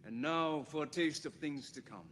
And now for a taste of things to come.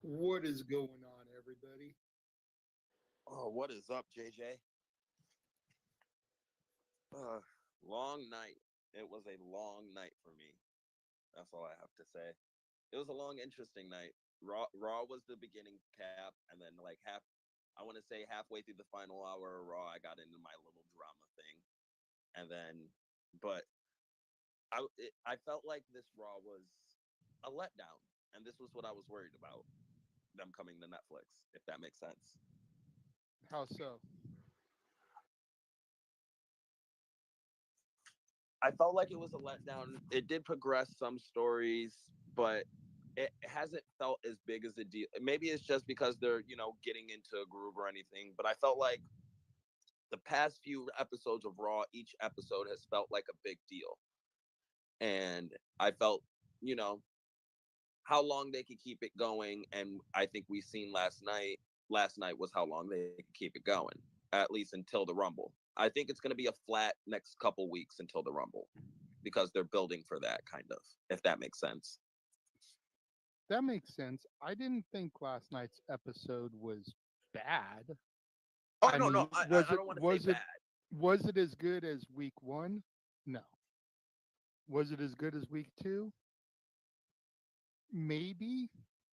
What is going on, everybody? Oh, what is up, JJ? Long night. It was a long night for me. That's all I have to say. It was a long, interesting night. Raw was the beginning cap, and then like I want to say halfway through the final hour of Raw, I got into my little drama thing, and then, but I felt like this Raw was a letdown, and this was what I was worried about them coming to Netflix, if that makes sense. How so? I felt like it was a letdown. It did progress some stories, but it hasn't felt as big as a deal. Maybe it's just because they're, getting into a groove or anything, but I felt like the past few episodes of Raw, each episode has felt like a big deal. And I felt, you know, how long they could keep it going. And I think we seen last night was how long they could keep it going, at least until the Rumble. I think it's going to be a flat next couple weeks until the Rumble because they're building for that kind of, if that makes sense. That makes sense. I didn't think last night's episode was bad. Oh I no, no, mean, was I it don't want to say was it bad. was it as good as week 1? No. Was it as good as week 2? Maybe.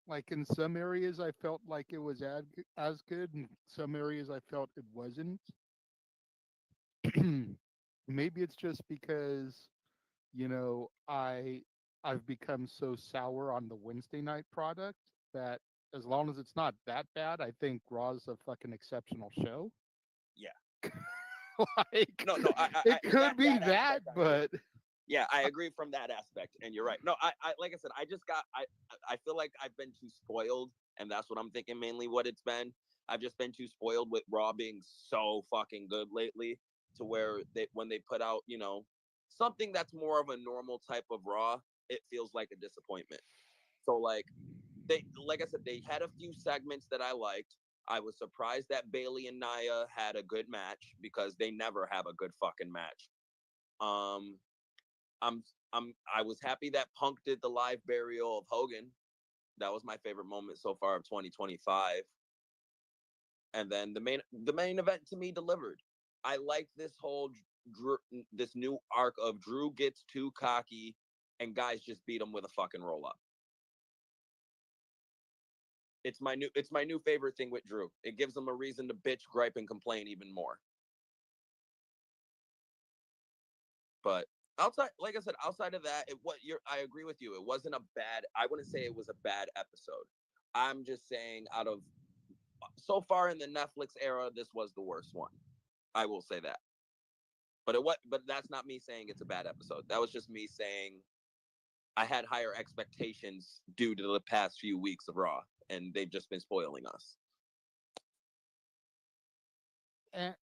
Like in some areas I felt like it was as good, in some areas I felt it wasn't. Maybe it's just because, I've become so sour on the Wednesday night product that as long as it's not that bad, I think Raw's a fucking exceptional show. Yeah. Like No, no, it could that be that that, aspect I agree. but Yeah, I agree from that aspect, and you're right. No, I like I said, I feel like I've been too spoiled, and that's what I'm thinking mainly what it's been. I've just been too spoiled with Raw being so fucking good lately, to where they when they put out, something that's more of a normal type of Raw, it feels like a disappointment. So like I said, they had a few segments that I liked. I was surprised that Bailey and Nia had a good match because they never have a good fucking match. Um, I was happy that Punk did the live burial of Hogan. That was my favorite moment so far of 2025. And then the main event to me delivered. I like this whole Drew, this new arc of Drew gets too cocky and guys just beat him with a fucking roll up. It's my new favorite thing with Drew. It gives him a reason to bitch, gripe, and complain even more. But outside, like I said, outside of that, I agree with you. It wasn't a bad. I wouldn't say it was a bad episode. I'm just saying, out of so far in the Netflix era, this was the worst one. I will say that. But that's not me saying it's a bad episode. That was just me saying I had higher expectations due to the past few weeks of Raw, and they've just been spoiling us.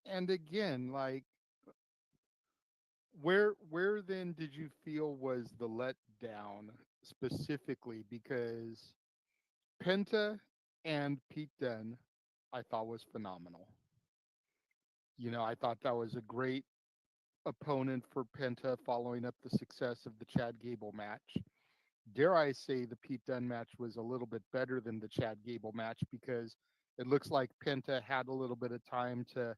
and again, like where then did you feel was the letdown specifically? Because Penta and Pete Dunne, I thought was phenomenal. I thought that was a great opponent for Penta following up the success of the Chad Gable match. Dare I say the Pete Dunne match was a little bit better than the Chad Gable match because it looks like Penta had a little bit of time to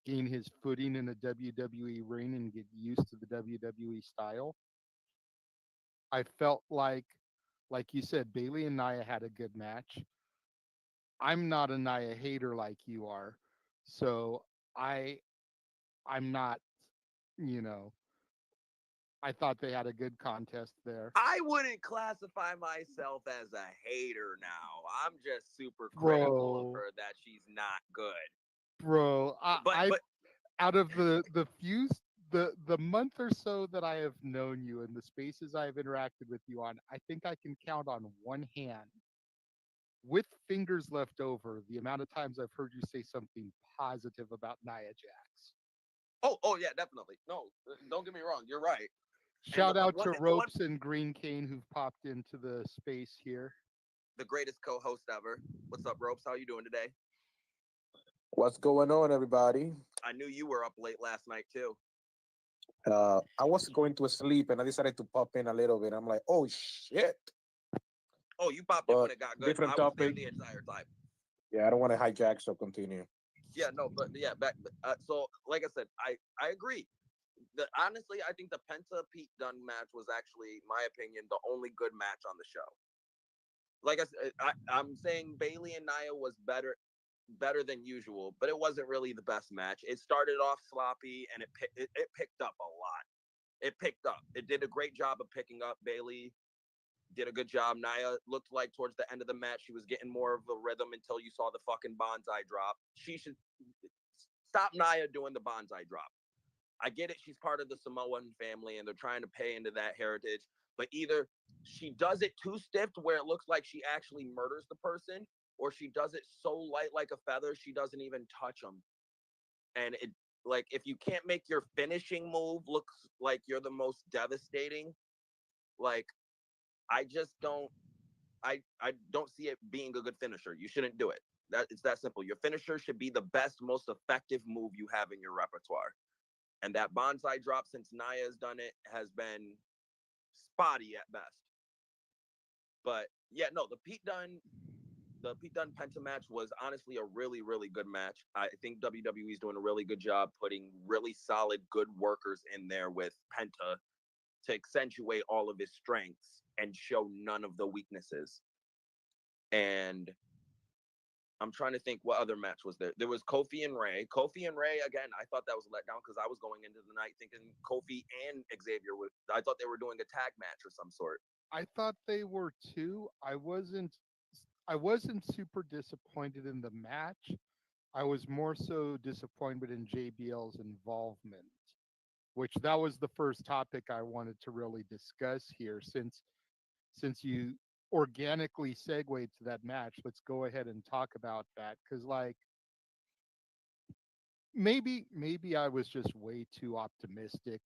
gain his footing in a WWE ring and get used to the WWE style. I felt like you said, Bailey and Nia had a good match. I'm not a Nia hater like you are, so I I'm not, you know, I thought they had a good contest there. I wouldn't classify myself as a hater now. I'm just super critical of Bro, her that she's not good. bro, But I but out of the month or so that I have known you and the spaces I've interacted with you on, I think I can count on one hand, with fingers left over, the amount of times I've heard you say something positive about Nia Jax. oh yeah, definitely. No, don't get me wrong. You're right. And Shout out to the one Ropes and Green Cane who've popped into the space here. the greatest co-host ever. What's up, Ropes? How you doing today? What's going on, everybody? I knew you were up late last night too. I was going to sleep and I decided to pop in a little bit. I'm like, oh shit. Oh, you popped in when But it got good. different I was there topic. the entire time. Yeah, I don't want to hijack, so continue. Yeah, no, but yeah, back. So, like I said, I agree. Honestly, I think the Penta Pete Dunne match was actually, my opinion, the only good match on the show. Like I said, I'm saying Bailey and Nia was better than usual, but it wasn't really the best match. It started off sloppy and it picked up a lot. It picked up. It did a great job of picking up. Bailey did a good job. Nia looked like towards the end of the match she was getting more of a rhythm until you saw the fucking bonsai drop. She should stop Nia doing the bonsai drop. I get it. She's part of the Samoan family and they're trying to pay into that heritage. But either she does it too stiff to where it looks like she actually murders the person, or she does it so light like a feather she doesn't even touch them. And it, like, if you can't make your finishing move look like you're the most devastating, like, I just don't I don't see it being a good finisher. You shouldn't do it. It's that simple. Your finisher should be the best, most effective move you have in your repertoire. And that bonsai drop, since Nia has done it, has been spotty at best. But yeah, no, the Pete Dunne Penta match was honestly a really, really good match. I think WWE is doing a really good job putting really solid, good workers in there with Penta to accentuate all of his strengths and show none of the weaknesses. And I'm trying to think what other match was there. There was Kofi and Ray. Kofi and Ray, again, I thought that was a letdown because I was going into the night thinking Kofi and Xavier would, I thought they were doing a tag match or some sort. I thought they were too. I wasn't super disappointed in the match. I was more so disappointed in JBL's involvement, which that was the first topic I wanted to really discuss here since you organically segued to that match. Let's go ahead and talk about that cuz like maybe I was just way too optimistic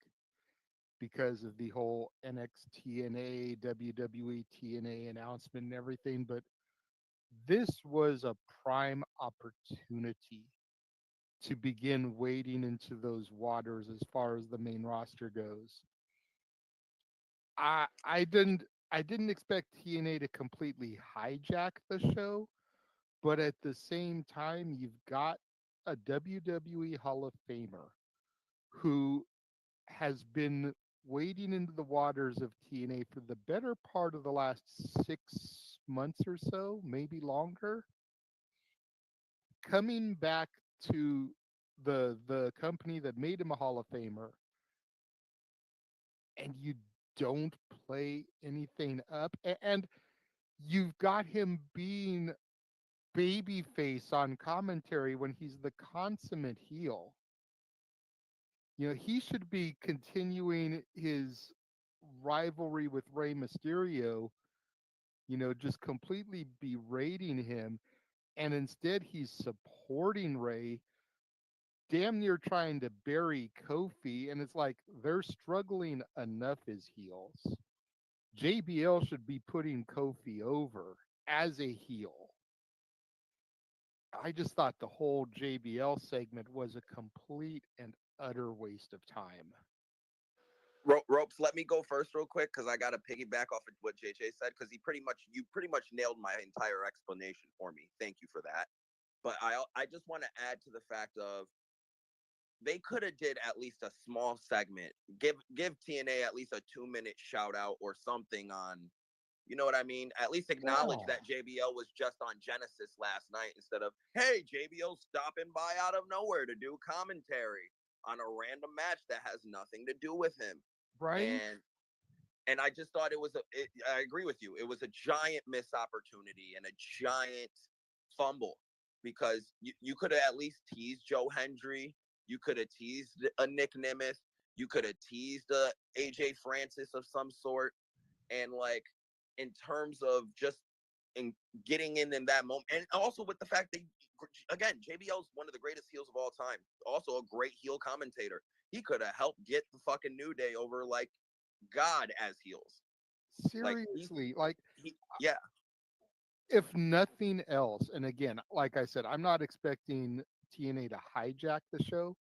because of the whole NXT TNA WWE TNA announcement and everything, but this was a prime opportunity to begin wading into those waters as far as the main roster goes. I didn't expect TNA to completely hijack the show, but at the same time, you've got a WWE Hall of Famer who has been wading into the waters of TNA for the better part of the last 6 months or so, maybe longer, coming back to the company that made him a Hall of Famer, and you don't play anything up, and you've got him being babyface on commentary when he's the consummate heel. He should be continuing his rivalry with Rey Mysterio, just completely berating him, and instead he's supporting Rey damn near trying to bury Kofi, and it's like they're struggling enough as heels. JBL should be putting Kofi over as a heel. I just thought the whole JBL segment was a complete and utter waste of time. Ropes, let me go first real quick because I got to piggyback off of what JJ said because you pretty much nailed my entire explanation for me. Thank you for that. But I just want to add to the fact of they could have did at least a small segment. Give TNA at least a 2-minute shout out or something on, you know what I mean? At least acknowledge that JBL was just on Genesis last night instead of, hey, JBL stopping by out of nowhere to do commentary on a random match that has nothing to do with him. Right? And I just thought I agree with you. It was a giant missed opportunity and a giant fumble because you could have at least teased Joe Hendry. You could have teased a Nick Nemeth. You could have teased a AJ Francis of some sort. And like, in terms of just getting in that moment, and also with the fact that, again, JBL is one of the greatest heels of all time. Also a great heel commentator. He could have helped get the fucking New Day over like God as heels. Seriously, Yeah. If nothing else, and again, like I said, I'm not expecting TNA to hijack the show,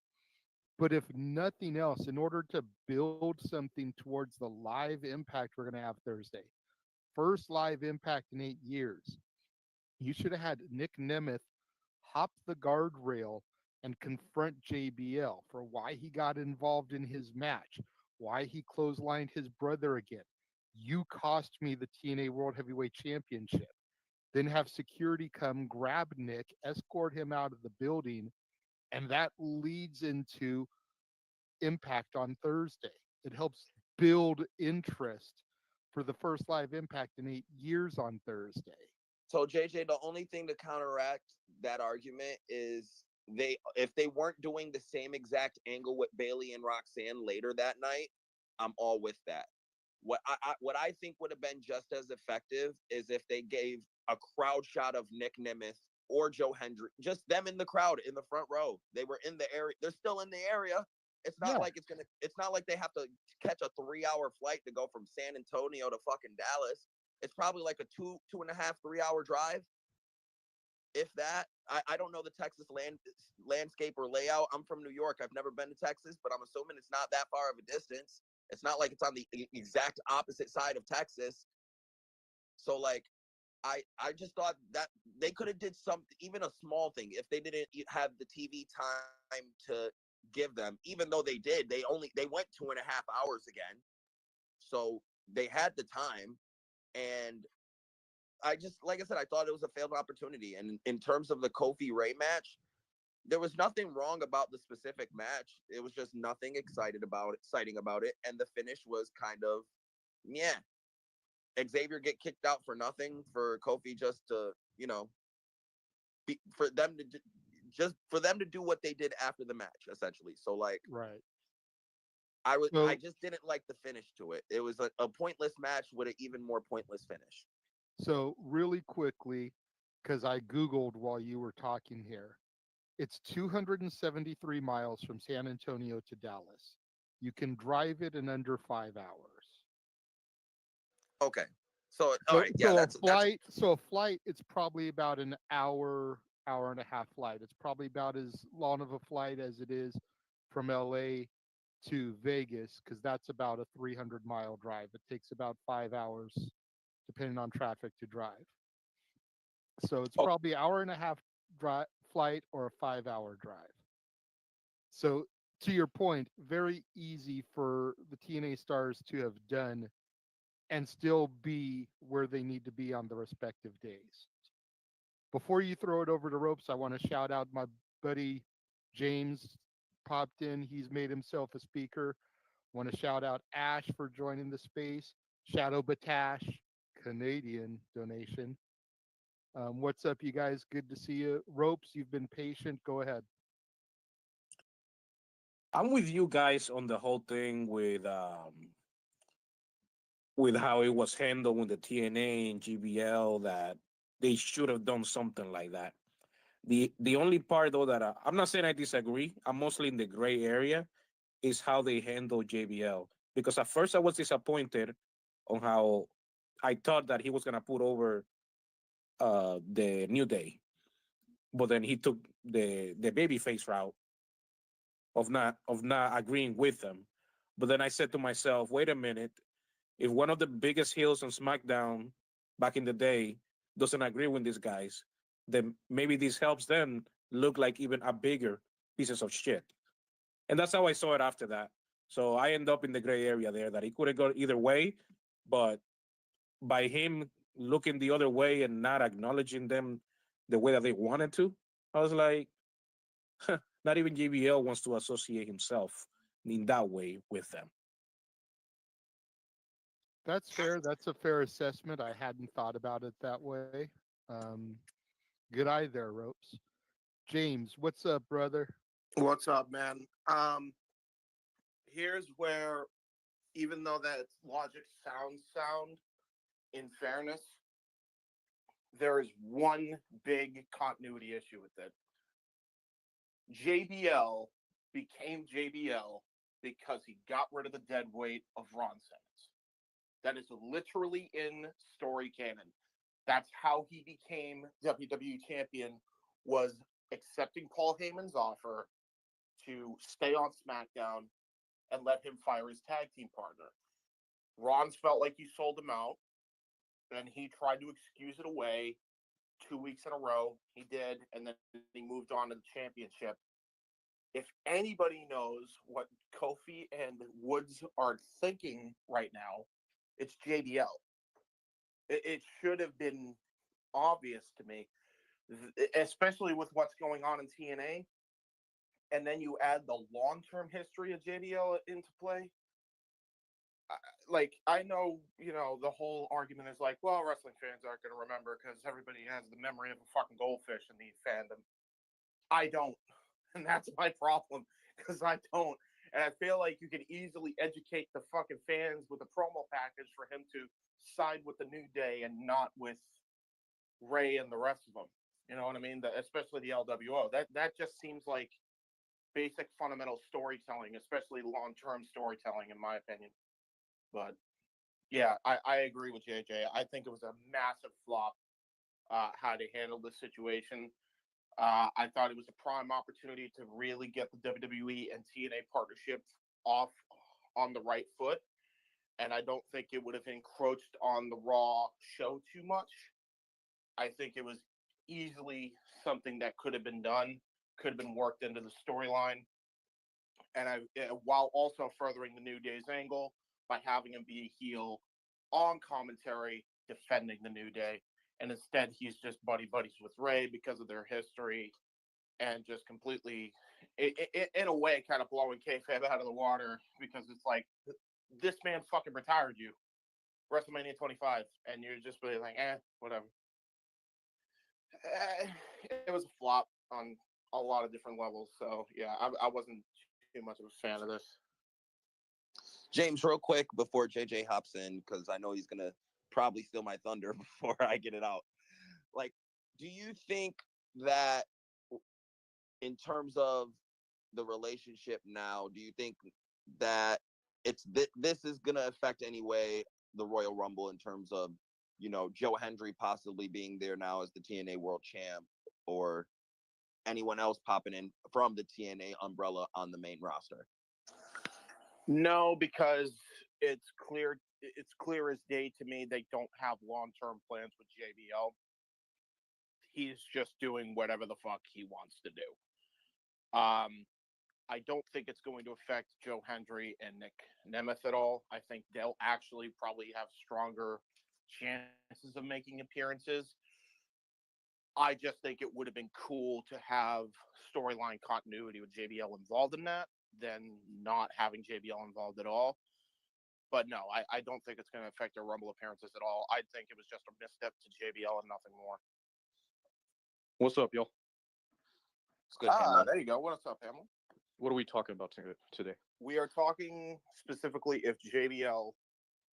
but if nothing else, in order to build something towards the live Impact we're going to have Thursday, first live Impact in 8 years, you should have had Nick Nemeth hop the guardrail and confront JBL for why he got involved in his match, why he clotheslined his brother again. You cost me the TNA World Heavyweight Championship. Then have security come grab Nick, escort him out of the building, and that leads into Impact on Thursday. It helps build interest for the first live Impact in 8 years on Thursday. So JJ, the only thing to counteract that argument is if they weren't doing the same exact angle with Bayley and Roxanne later that night, I'm all with that. What I think would have been just as effective is if they gave a crowd shot of Nick Nemeth or Joe Hendry, just them in the crowd in the front row. They were in the area. They're still in the area. It's not like it's not like they have to catch a 3-hour flight to go from San Antonio to fucking Dallas. It's probably like a 2.5, 3-hour drive. If that, I don't know the Texas landscape or layout. I'm from New York. I've never been to Texas, but I'm assuming it's not that far of a distance. It's not like it's on the exact opposite side of Texas. So like, I just thought that they could have did something, even a small thing, if they didn't have the TV time to give them. Even though they did, they went 2.5 hours again, so they had the time. And I just, like I said, I thought it was a failed opportunity. And in terms of the Kofi Ray match, there was nothing wrong about the specific match. It was just nothing exciting about it. And the finish was kind of, yeah. Xavier get kicked out for nothing, for Kofi just to, for them to do what they did after the match, essentially. So like, right. I just didn't like the finish to it. It was a pointless match with an even more pointless finish. So really quickly, because I Googled while you were talking here, it's 273 miles from San Antonio to Dallas. You can drive it in under 5 hours. Okay. So all right, yeah, a flight, it's probably about an hour and a half flight. It's probably about as long of a flight as it is from LA to Vegas, because that's about a 300-mile drive. It takes about 5 hours, depending on traffic, to drive. So it's probably an hour and a half flight or a 5-hour drive. So to your point, very easy for the TNA stars to have done and still be where they need to be on the respective days. Before you throw it over to Ropes, I want to shout out my buddy James popped in. He's made himself a speaker. Want to shout out Ash for joining the space. Shadow Batash, Canadian donation. What's up, you guys? Good to see you. Ropes, you've been patient. Go ahead. I'm with you guys on the whole thing with how it was handled with the TNA and GBL, that they should have done something like that. The only part though that I'm not saying I disagree. I'm mostly in the gray area is how they handle JBL because at first I was disappointed on how I thought that he was gonna put over the New Day, but then he took the babyface route of not agreeing with them. But then I said to myself, wait a minute, if one of the biggest heels on SmackDown back in the day doesn't agree with these guys, then maybe this helps them look like even a bigger pieces of shit. And that's how I saw it after that. So I end up in the gray area there that he could have gone either way, but by him looking the other way and not acknowledging them the way that they wanted to, I was like, not even JBL wants to associate himself in that way with them. That's fair. That's a fair assessment. I hadn't thought about it that way. Um, Good eye there, Ropes. James, what's up, brother? What's up, man? Here's where, even though that logic sounds sound, in fairness, there is one big continuity issue with it. JBL became JBL because he got rid of the dead weight of Ron Simmons. That is literally in story canon. That's how he became WWE champion, was accepting Paul Heyman's offer to stay on SmackDown and let him fire his tag team partner. Ron's felt like he sold him out, and he tried to excuse it away 2 weeks in a row. He did, and then he moved on to the championship. If anybody knows what Kofi and Woods are thinking right now, it's JBL. It should have been obvious to me, especially with what's going on in TNA. And then you add the long-term history of JBL into play. Like, I know, the whole argument is like, well, wrestling fans aren't going to remember because everybody has the memory of a fucking goldfish in the fandom. I don't. And that's my problem, because I don't. And I feel like you could easily educate the fucking fans with a promo package for him to side with the New Day and not with Ray and the rest of them. You know what I mean? Especially the LWO. That just seems like basic fundamental storytelling, especially long-term storytelling, in my opinion. But yeah, I agree with JJ. I think it was a massive flop how they handled the situation. I thought it was a prime opportunity to really get the WWE and TNA partnership off on the right foot. And I don't think it would have encroached on the Raw show too much. I think it was easily something that could have been done, could have been worked into the storyline. And while also furthering the New Day's angle by having him be a heel on commentary defending the New Day. And instead, he's just buddies with Ray because of their history, and just completely, in a way, kind of blowing kayfabe out of the water, because it's like, this man fucking retired you, WrestleMania 25, and you're just really like, whatever. It was a flop on a lot of different levels. So yeah, I wasn't too much of a fan of this. James, real quick before JJ hops in, because I know he's gonna probably steal my thunder before I get it out. Like, do you think that in terms of the relationship now, do you think that this is gonna affect anyway the Royal Rumble in terms of, Joe Hendry possibly being there now as the TNA World Champ, or anyone else popping in from the TNA umbrella on the main roster? No, because it's clear as day to me they don't have long-term plans with JBL. He's just doing whatever the fuck he wants to do. I don't think it's going to affect Joe Hendry and Nick Nemeth at all. I think they'll actually probably have stronger chances of making appearances. I just think it would have been cool to have storyline continuity with JBL involved in that than not having JBL involved at all. But no, I don't think it's going to affect their Rumble appearances at all. I think it was just a misstep to JBL and nothing more. What's up, y'all? It's good. Hamlin. There you go. What's up, Hamlin? What are we talking about today? We are talking specifically if JBL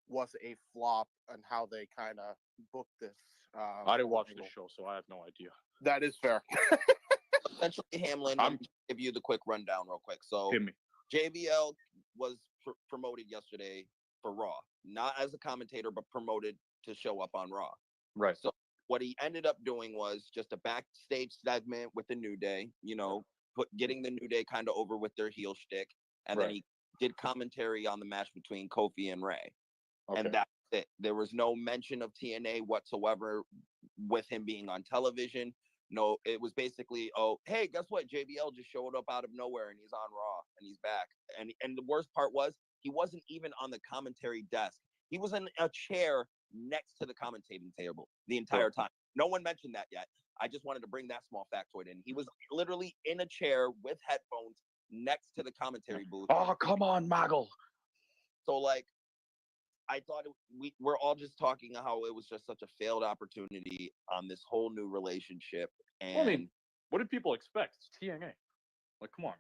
was a flop and how they kind of booked this. I didn't watch the show, so I have no idea. That is fair. essentially, Hamlin, I'm- let me give you the quick rundown real quick. So Hit me. JBL was promoted yesterday for Raw, not as a commentator, but promoted to show up on Raw. Right. So what he ended up doing was just a backstage segment with the New Day, getting the New Day kind of over with their heel shtick. And then Right. he did commentary on the match between Kofi and Ray. Okay. And that's it. There was no mention of TNA whatsoever with him being on television. No, it was basically, oh, hey, guess what? JBL just showed up out of nowhere and he's on Raw and he's back. And the worst part was he wasn't even on the commentary desk. He was in a chair next to the commentating table the entire time. No one mentioned that yet. I just wanted to bring that small factoid in. He was literally in a chair with headphones next to the commentary booth. Oh, come on, Maggle. So, like, I thought we're all just talking how it was just such a failed opportunity on this whole new relationship. And Well, I mean, what did people expect? It's TNA. Like, come on.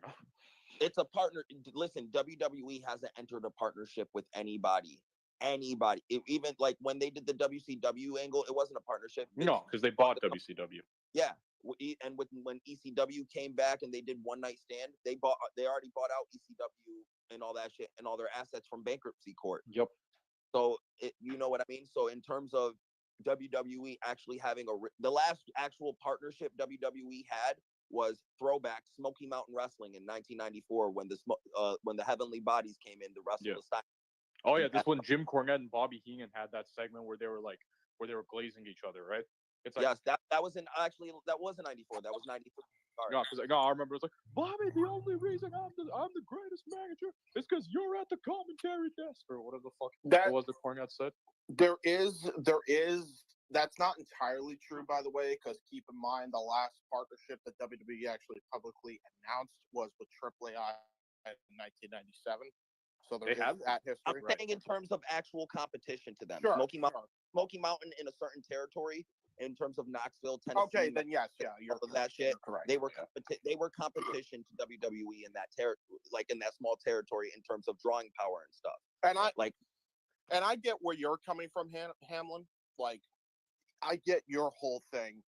it's a partner. Listen, WWE hasn't entered a partnership with anybody. Even like when they did the WCW angle, it wasn't a partnership. No, because they bought WCW. Yeah, and when ECW came back and they did One Night Stand, they already bought out ECW and all that shit and all their assets from bankruptcy court. Yep. So you know what I mean. So in terms of WWE actually having the last actual partnership WWE had was Throwback Smoky Mountain Wrestling in 1994 when the Heavenly Bodies came in to wrestle the Stein. Oh yeah, this when Jim Cornette and Bobby Heenan had that segment where they were glazing each other, right? It's like, yes, that wasn't 94. That was 93. Sorry. No, because I remember it's like, Bobby, the only reason I'm the greatest manager is because you're at the commentary desk or whatever the fuck That it was that Cornette said. there is that's not entirely true, by the way, because keep in mind the last partnership that WWE actually publicly announced was with AAA in 1997. So there is that history. I'm saying in terms of actual competition to them. Sure, Smoky Mountain in a certain territory, in terms of Knoxville, Tennessee. Okay, then yes, yeah, you're all of that shit. You're correct. They were competition to WWE in that in that small territory in terms of drawing power and stuff. And I get where you're coming from, Hamlin. Like, I get your whole thing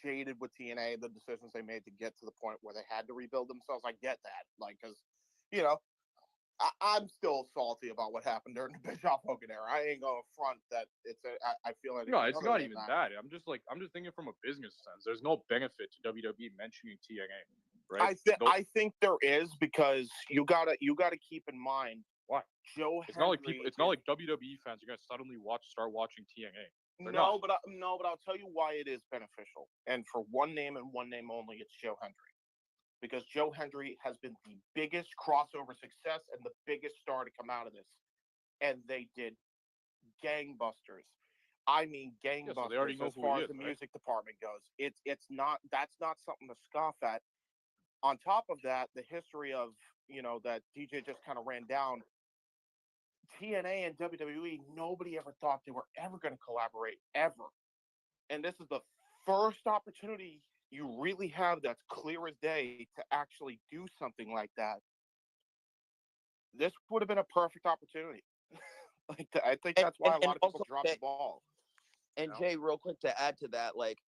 jaded with TNA, the decisions they made to get to the point where they had to rebuild themselves. I get that, like, because I'm still salty about what happened during the Bischoff Hogan era. I ain't gonna front that I feel like No, it's not even that. I'm just thinking from a business sense. There's no benefit to WWE mentioning TNA, right? I think there is, because you gotta keep in mind why Joe. It's not like WWE fans are gonna suddenly start watching TNA. No, but I'll tell you why it is beneficial. And for one name and one name only, it's Joe Hendry. Because Joe Hendry has been the biggest crossover success and the biggest star to come out of this. And they did gangbusters. I mean gangbusters, so they already know as who far he as is, the right? music department goes. That's not something to scoff at. On top of that, the history of, that DeeJay just kind of ran down, TNA and WWE, nobody ever thought they were ever going to collaborate, ever. And this is the first opportunity you really have that's clear as day to actually do something like that. This would have been a perfect opportunity. I think that's why a lot of people dropped the ball. And Jay, real quick to add to that, like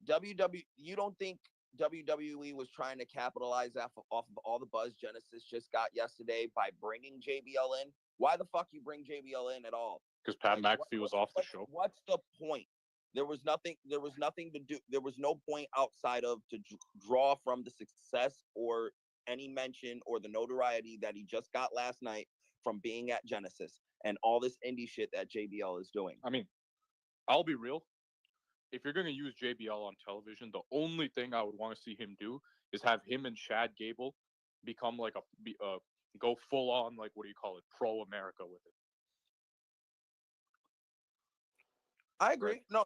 you don't think WWE was trying to capitalize off of all the buzz Genesis just got yesterday by bringing JBL in? Why the fuck you bring JBL in at all? Because Pat McAfee was off the show. What's the point? There was nothing to do. There was no point outside of to draw from the success or any mention or the notoriety that he just got last night from being at Genesis and all this indie shit that JBL is doing. I mean, I'll be real. If you're going to use JBL on television, the only thing I would want to see him do is have him and Chad Gable become like go full on, like, what do you call it, pro America with it. I agree. Right? No.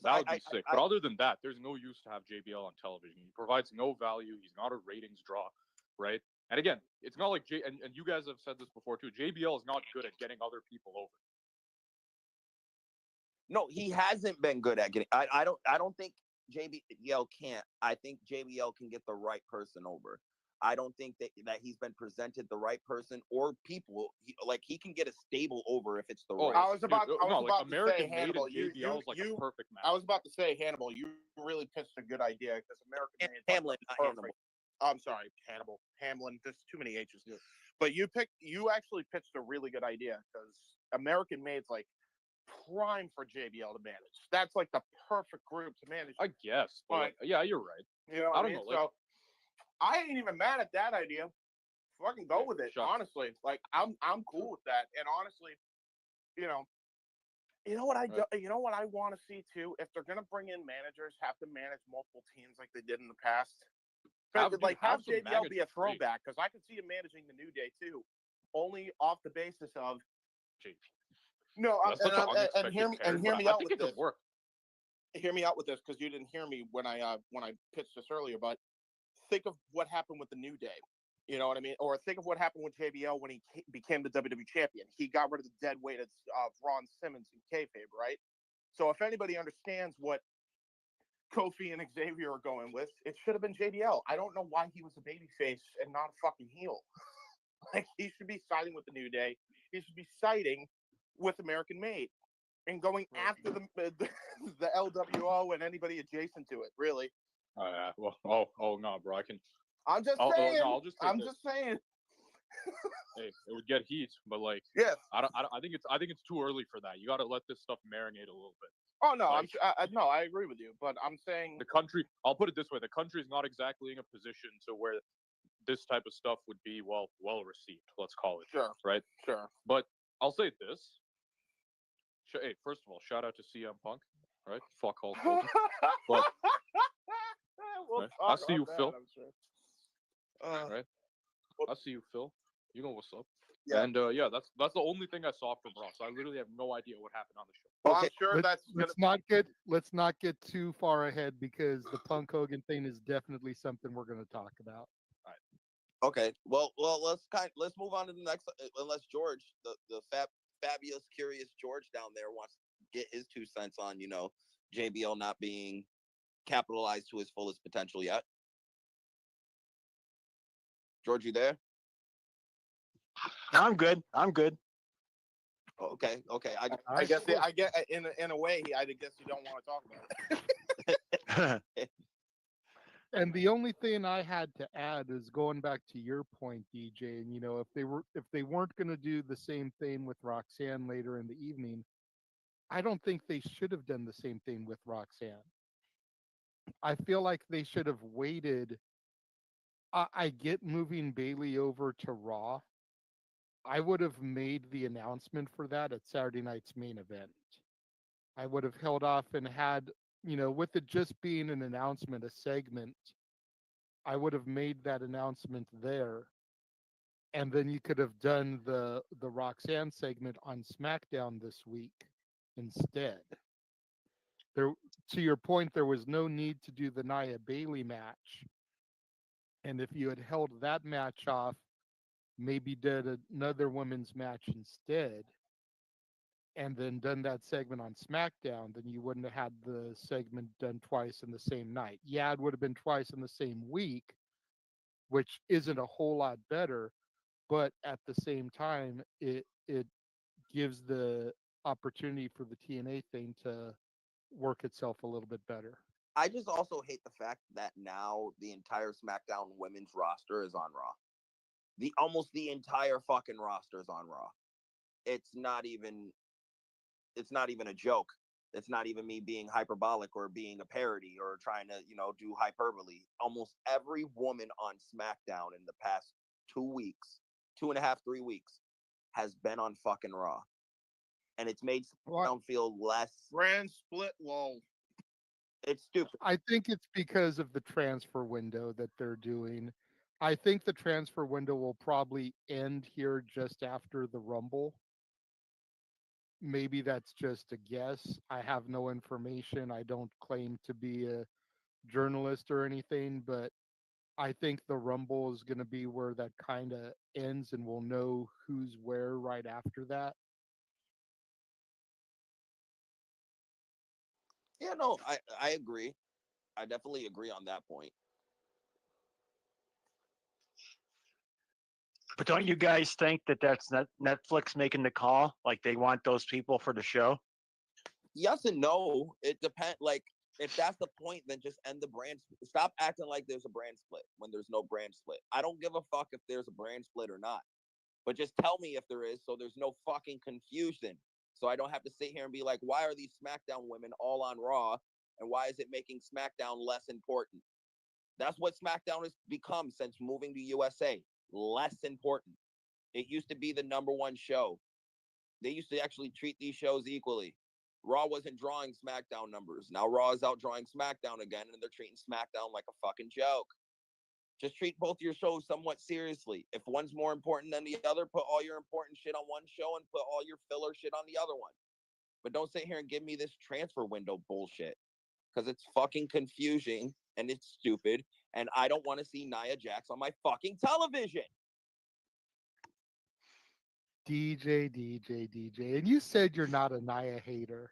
That would be sick. But other than that, there's no use to have JBL on television. He provides no value. He's not a ratings draw, right? And again, it's not like and you guys have said this before too. JBL is not good at getting other people over. No, he hasn't been good at getting. I don't think JBL can't. I think JBL can get the right person over. I don't think that he's been presented the right person or people. He can get a stable over if it's the right. I was about to say, American made Hannibal. JBL is like a perfect match. I was about to say, Hannibal. You really pitched a good idea because American made Hamlin, not Hannibal. I'm sorry, Hannibal. Hamlin. There's too many H's. Yeah. But you actually pitched a really good idea because American Made's like prime for JBL to manage. That's like the perfect group to manage. I guess, but yeah, you're right. You know, what I mean? So I ain't even mad at that idea. Fucking go with it. Honestly, like I'm cool with that. And honestly, you know what I want to see too. If they're gonna bring in managers, have to manage multiple teams like they did in the past. Have JBL be a throwback because I can see him managing the New Day too, only off the basis of. No, and hear me out with this. Hear me out with this because you didn't hear me when I pitched this earlier. But think of what happened with the New Day. You know what I mean? Or think of what happened with JBL when he became the WWE champion. He got rid of the dead weight of Ron Simmons and kayfabe, right? So if anybody understands what Kofi and Xavier are going with, it should have been JBL. I don't know why he was a babyface and not a fucking heel. Like, he should be siding with the New Day. He should be siding with American Made and going after the LWO and anybody adjacent to it, really. Oh, yeah. Well, no, bro. I'm just saying. I'm just saying. Hey, it would get heat, but like, yes. I think it's too early for that. You got to let this stuff marinate a little bit. Oh no, no, I agree with you, but I'm saying the country. I'll put it this way: the country is not exactly in a position to where this type of stuff would be well received. Let's call it. Sure. Right. Sure. But I'll say this. Hey, first of all, shout out to CM Punk. Right. Fuck Hulk Hogan. But right? I see you, Phil. Right. I see you, Phil. You know what's up. Yeah. And yeah, that's the only thing I saw from Raw. So I literally have no idea what happened on the show. Well, I'm sure let's not get too far ahead because the Punk Hogan thing is definitely something we're going to talk about. All right. Okay. Well, let's move on to the next. Unless George, the fabulous, curious George down there wants to get his 2 cents on JBL not being capitalized to his fullest potential yet. George, you there? I'm good. Okay. I guess I get in a way. I guess you don't want to talk about it. And the only thing I had to add is going back to your point, DeeJay. And if they weren't going to do the same thing with Roxanne later in the evening, I don't think they should have done the same thing with Roxanne. I feel like they should have waited. I get moving Bayley over to Raw. I would have made the announcement for that at Saturday night's main event. I would have held off and had, with it just being an announcement, a segment, I would have made that announcement there. And then you could have done the Roxanne segment on SmackDown this week instead. To your point, there was no need to do the Nia Bayley match. And if you had held that match off, maybe did another women's match instead, and then done that segment on SmackDown, then you wouldn't have had the segment done twice in the same night. Yeah, it would have been twice in the same week, which isn't a whole lot better, but at the same time, it gives the opportunity for the TNA thing to work itself a little bit better. I just also hate the fact that now the entire SmackDown women's roster is on Raw. Almost the entire fucking roster is on Raw. It's not even a joke. It's not even me being hyperbolic or being a parody or trying to, do hyperbole. Almost every woman on SmackDown in the past 2 weeks, 2.5, 3 weeks, has been on fucking Raw. And it's made SmackDown feel less. Brand split, lol. It's stupid. I think it's because of the transfer window that they're doing. I think the transfer window will probably end here just after the Rumble. Maybe that's just a guess. I have no information. I don't claim to be a journalist or anything, but I think the Rumble is going to be where that kind of ends and we'll know who's where right after that. Yeah, no, I agree. I definitely agree on that point. But don't you guys think that that's Netflix making the call? Like they want those people for the show? Yes and no. It depends. Like, if that's the point, then just end the brand. Stop acting like there's a brand split when there's no brand split. I don't give a fuck if there's a brand split or not. But just tell me if there is, so there's no fucking confusion. So I don't have to sit here and be like, why are these SmackDown women all on Raw, and why is it making SmackDown less important? That's what SmackDown has become since moving to USA. Less important. It used to be the number one show. They used to actually treat these shows equally. Raw wasn't drawing SmackDown numbers. Now Raw is out drawing SmackDown again, and they're treating SmackDown like a fucking joke. Just treat both your shows somewhat seriously. If one's more important than the other, put all your important shit on one show and put all your filler shit on the other one. But don't sit here and give me this transfer window bullshit, because it's fucking confusing and it's stupid, and I don't want to see Nia Jax on my fucking television. DeeJay, and you said you're not a Nia hater,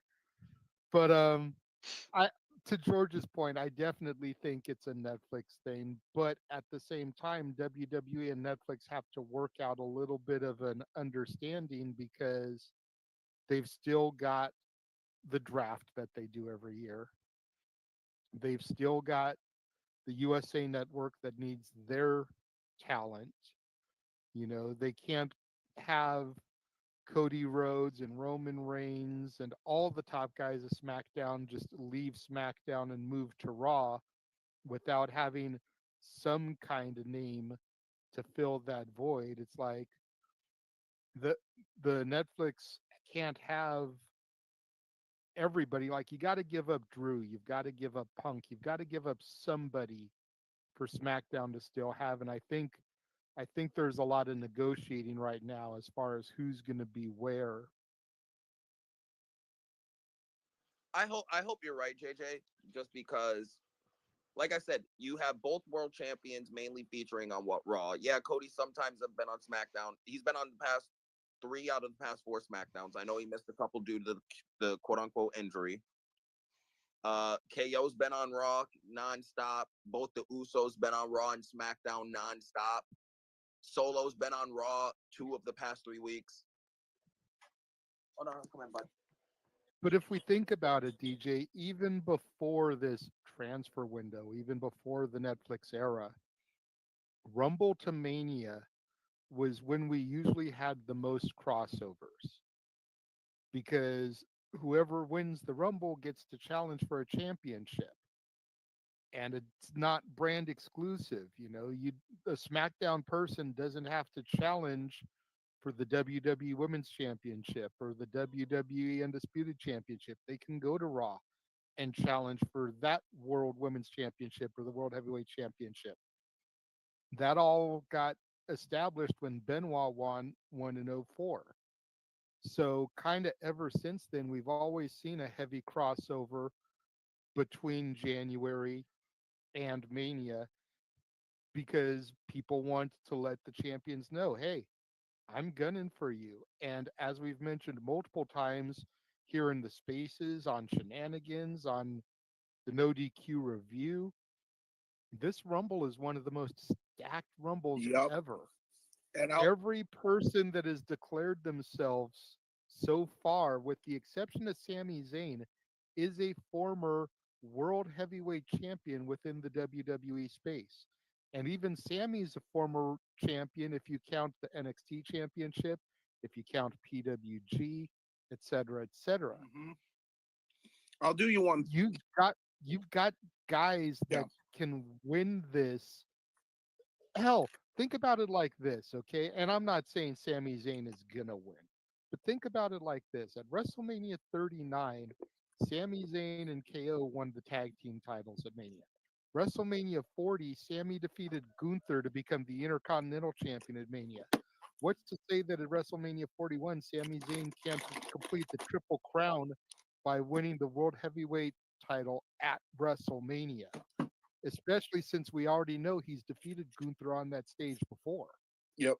but I to George's point, I definitely think it's a Netflix thing. But at the same time, WWE and Netflix have to work out a little bit of an understanding because they've still got the draft that they do every year. They've still got the USA Network that needs their talent. You know, they can't have Cody Rhodes and Roman Reigns and all the top guys of SmackDown just leave SmackDown and move to Raw without having some kind of name to fill that void. It's like the the Netflix can't have everybody. Like, you got to give up Drew, you've got to give up Punk, you've got to give up somebody for SmackDown to still have. And I think there's a lot of negotiating right now as far as who's going to be where. I hope you're right, JJ, just because, like I said, you have both world champions mainly featuring on what Raw. Yeah, Cody sometimes have been on SmackDown. He's been on the past 3 out of the past 4 SmackDowns. I know he missed a couple due to the quote unquote injury. KO's been on Raw nonstop. Both the Usos been on Raw and SmackDown nonstop. Solo's been on Raw 2 of the past 3 weeks. Hold on, come in, bud. But if we think about it, DJ, even before this transfer window, even before the Netflix era, Rumble to Mania was when we usually had the most crossovers because whoever wins the Rumble gets to challenge for a championship. And it's not brand exclusive. You know, a SmackDown person doesn't have to challenge for the WWE Women's Championship or the WWE Undisputed Championship. They can go to Raw and challenge for that World Women's Championship or the World Heavyweight Championship. That all got established when Benoit won in '04. So kind of ever since then, we've always seen a heavy crossover between January and Mania because people want to let the champions know, hey, I'm gunning for you. And as we've mentioned multiple times here in the spaces, on Shenanigans, on the No DQ review, this Rumble is one of the most stacked Rumbles Yep. ever. And Every person that has declared themselves so far, with the exception of Sami Zayn, is a former world heavyweight champion within the WWE space. And even Sammy's a former champion if you count the NXT championship, if you count PWG, et cetera, et cetera. I'll do you one. You've got guys that can win this. Hell, think about it like this, okay? And I'm not saying Sami Zayn is gonna win, but think about it like this: at WrestleMania 39, Sami Zayn and KO won the tag team titles at Mania. WrestleMania 40, Sami defeated Gunther to become the Intercontinental Champion at Mania. What's to say that at WrestleMania 41, Sami Zayn can't complete the Triple Crown by winning the World Heavyweight title at WrestleMania? Especially since we already know he's defeated Gunther on that stage before. Yep.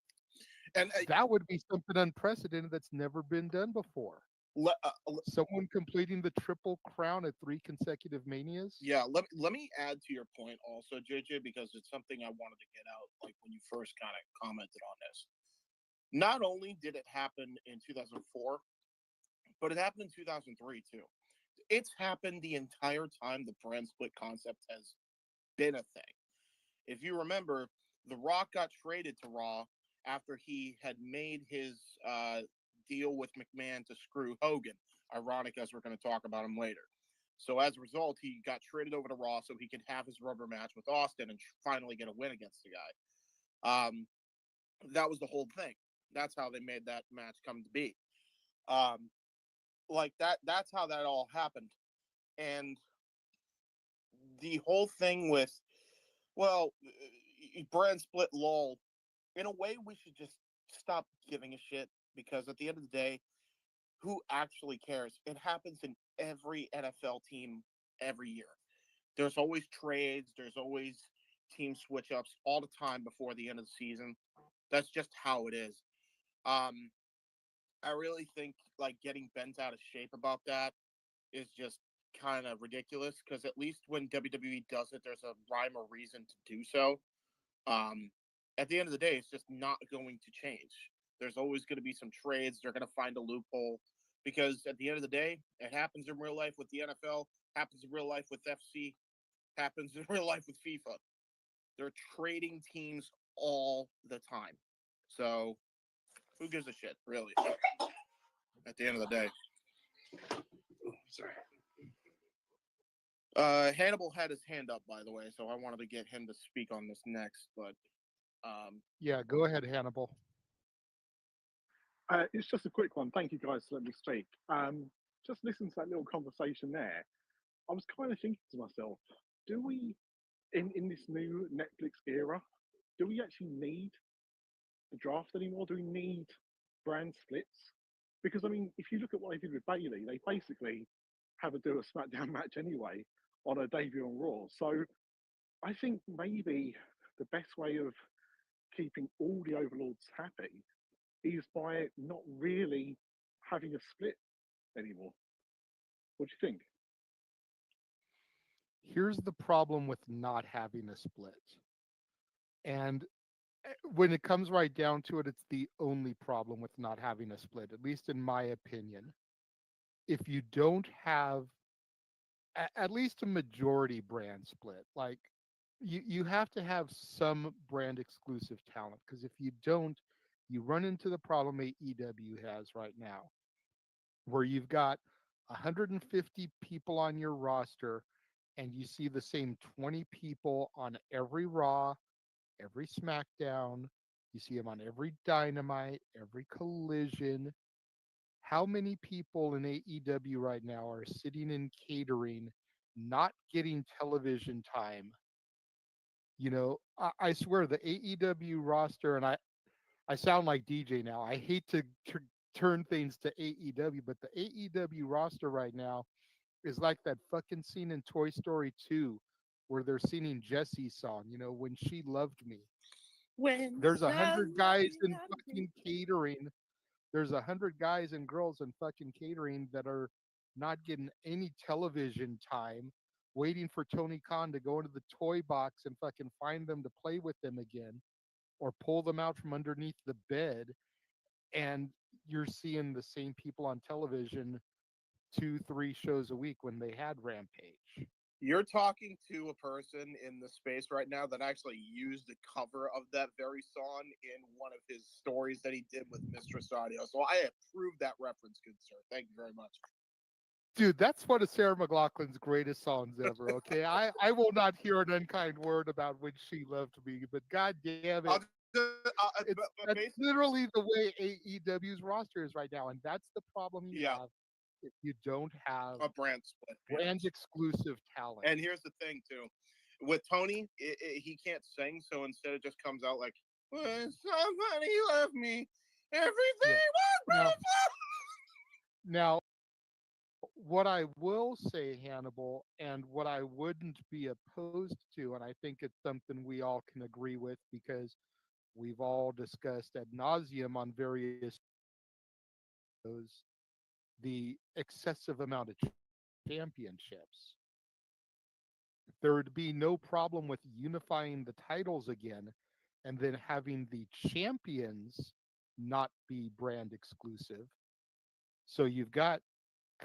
And that would be something unprecedented that's never been done before. Someone completing the triple crown at 3 consecutive manias. Yeah, let me add to your point also, JJ, because it's something I wanted to get out. Like when you first kind of commented on this. Not only did it happen in 2004, but it happened in 2003 too. It's happened the entire time the brand split concept has been a thing. If you remember, The Rock got traded to Raw after he had made his deal with McMahon to screw Hogan. Ironic, as we're going to talk about him later. So as a result, he got traded over to Raw so he could have his rubber match with Austin and finally get a win against the guy. That was the whole thing. That's how they made that match come to be. Like that's how that all happened. And the whole thing with, well, brand split lol, in a way we should just stop giving a shit, because at the end of the day, who actually cares? It happens in every NFL team every year. There's always trades, there's always team switch ups all the time before the end of the season. That's just how it is. I really think like getting bent out of shape about that is just kind of ridiculous, because at least when WWE does it, there's a rhyme or reason to do so. Um, at the end of the day, it's just not going to change. There's always going to be some trades. They're going to find a loophole, because at the end of the day, it happens in real life with the NFL, happens in real life with FC, happens in real life with FIFA. They're trading teams all the time. So who gives a shit, really? At the end of the day. Sorry. Hannibal had his hand up, by the way, so I wanted to get him to speak on this next. But Yeah, go ahead, Hannibal. It's just a quick one. Thank you guys for letting me speak. Just listen to that little conversation there. I was kind of thinking to myself, do we, in this new Netflix era, do we actually need the draft anymore? Do we need brand splits? Because I mean, if you look at what they did with Bailey, they basically have her do a SmackDown match anyway on her debut on Raw. So I think maybe the best way of keeping all the overlords happy is by not really having a split anymore. What do you think? Here's the problem with not having a split. And when it comes right down to it, it's the only problem with not having a split, at least in my opinion. If you don't have at least a majority brand split, like you have to have some brand exclusive talent, because if you don't, you run into the problem AEW has right now, where you've got 150 people on your roster and you see the same 20 people on every Raw, every SmackDown. You see them on every Dynamite, every Collision. How many people in AEW right now are sitting in catering, not getting television time? You know, I swear the AEW roster, and I sound like DeeJay now. I hate to turn things to AEW, but the AEW roster right now is like that fucking scene in Toy Story 2 where they're singing Jessie's song, you know, When She Loved Me. when There's 100 guys in fucking catering. There's 100 guys and girls in fucking catering that are not getting any television time, waiting for Tony Khan to go into the toy box and fucking find them to play with them again, or pull them out from underneath the bed. And you're seeing the same people on television 2-3 shows a week when they had Rampage. you're talking to a person in the space right now that actually used the cover of that very song in one of his stories that he did with Mistress Audio. So I approve that reference, good sir. Thank you very much. Dude, that's one of Sarah McLachlan's greatest songs ever. Okay, I will not hear an unkind word about When She Loved Me, but god damn it, that's literally the way AEW's roster is right now, and that's the problem you have if you don't have a brand split, brand exclusive talent. And here's the thing too, with Tony, he can't sing, so instead it just comes out like, "When somebody left me, everything was beautiful." Now, what I will say, Hannibal, and what I wouldn't be opposed to, and I think it's something we all can agree with because we've all discussed ad nauseum on various shows, the excessive amount of championships. There would be no problem with unifying the titles again and then having the champions not be brand exclusive. So you've got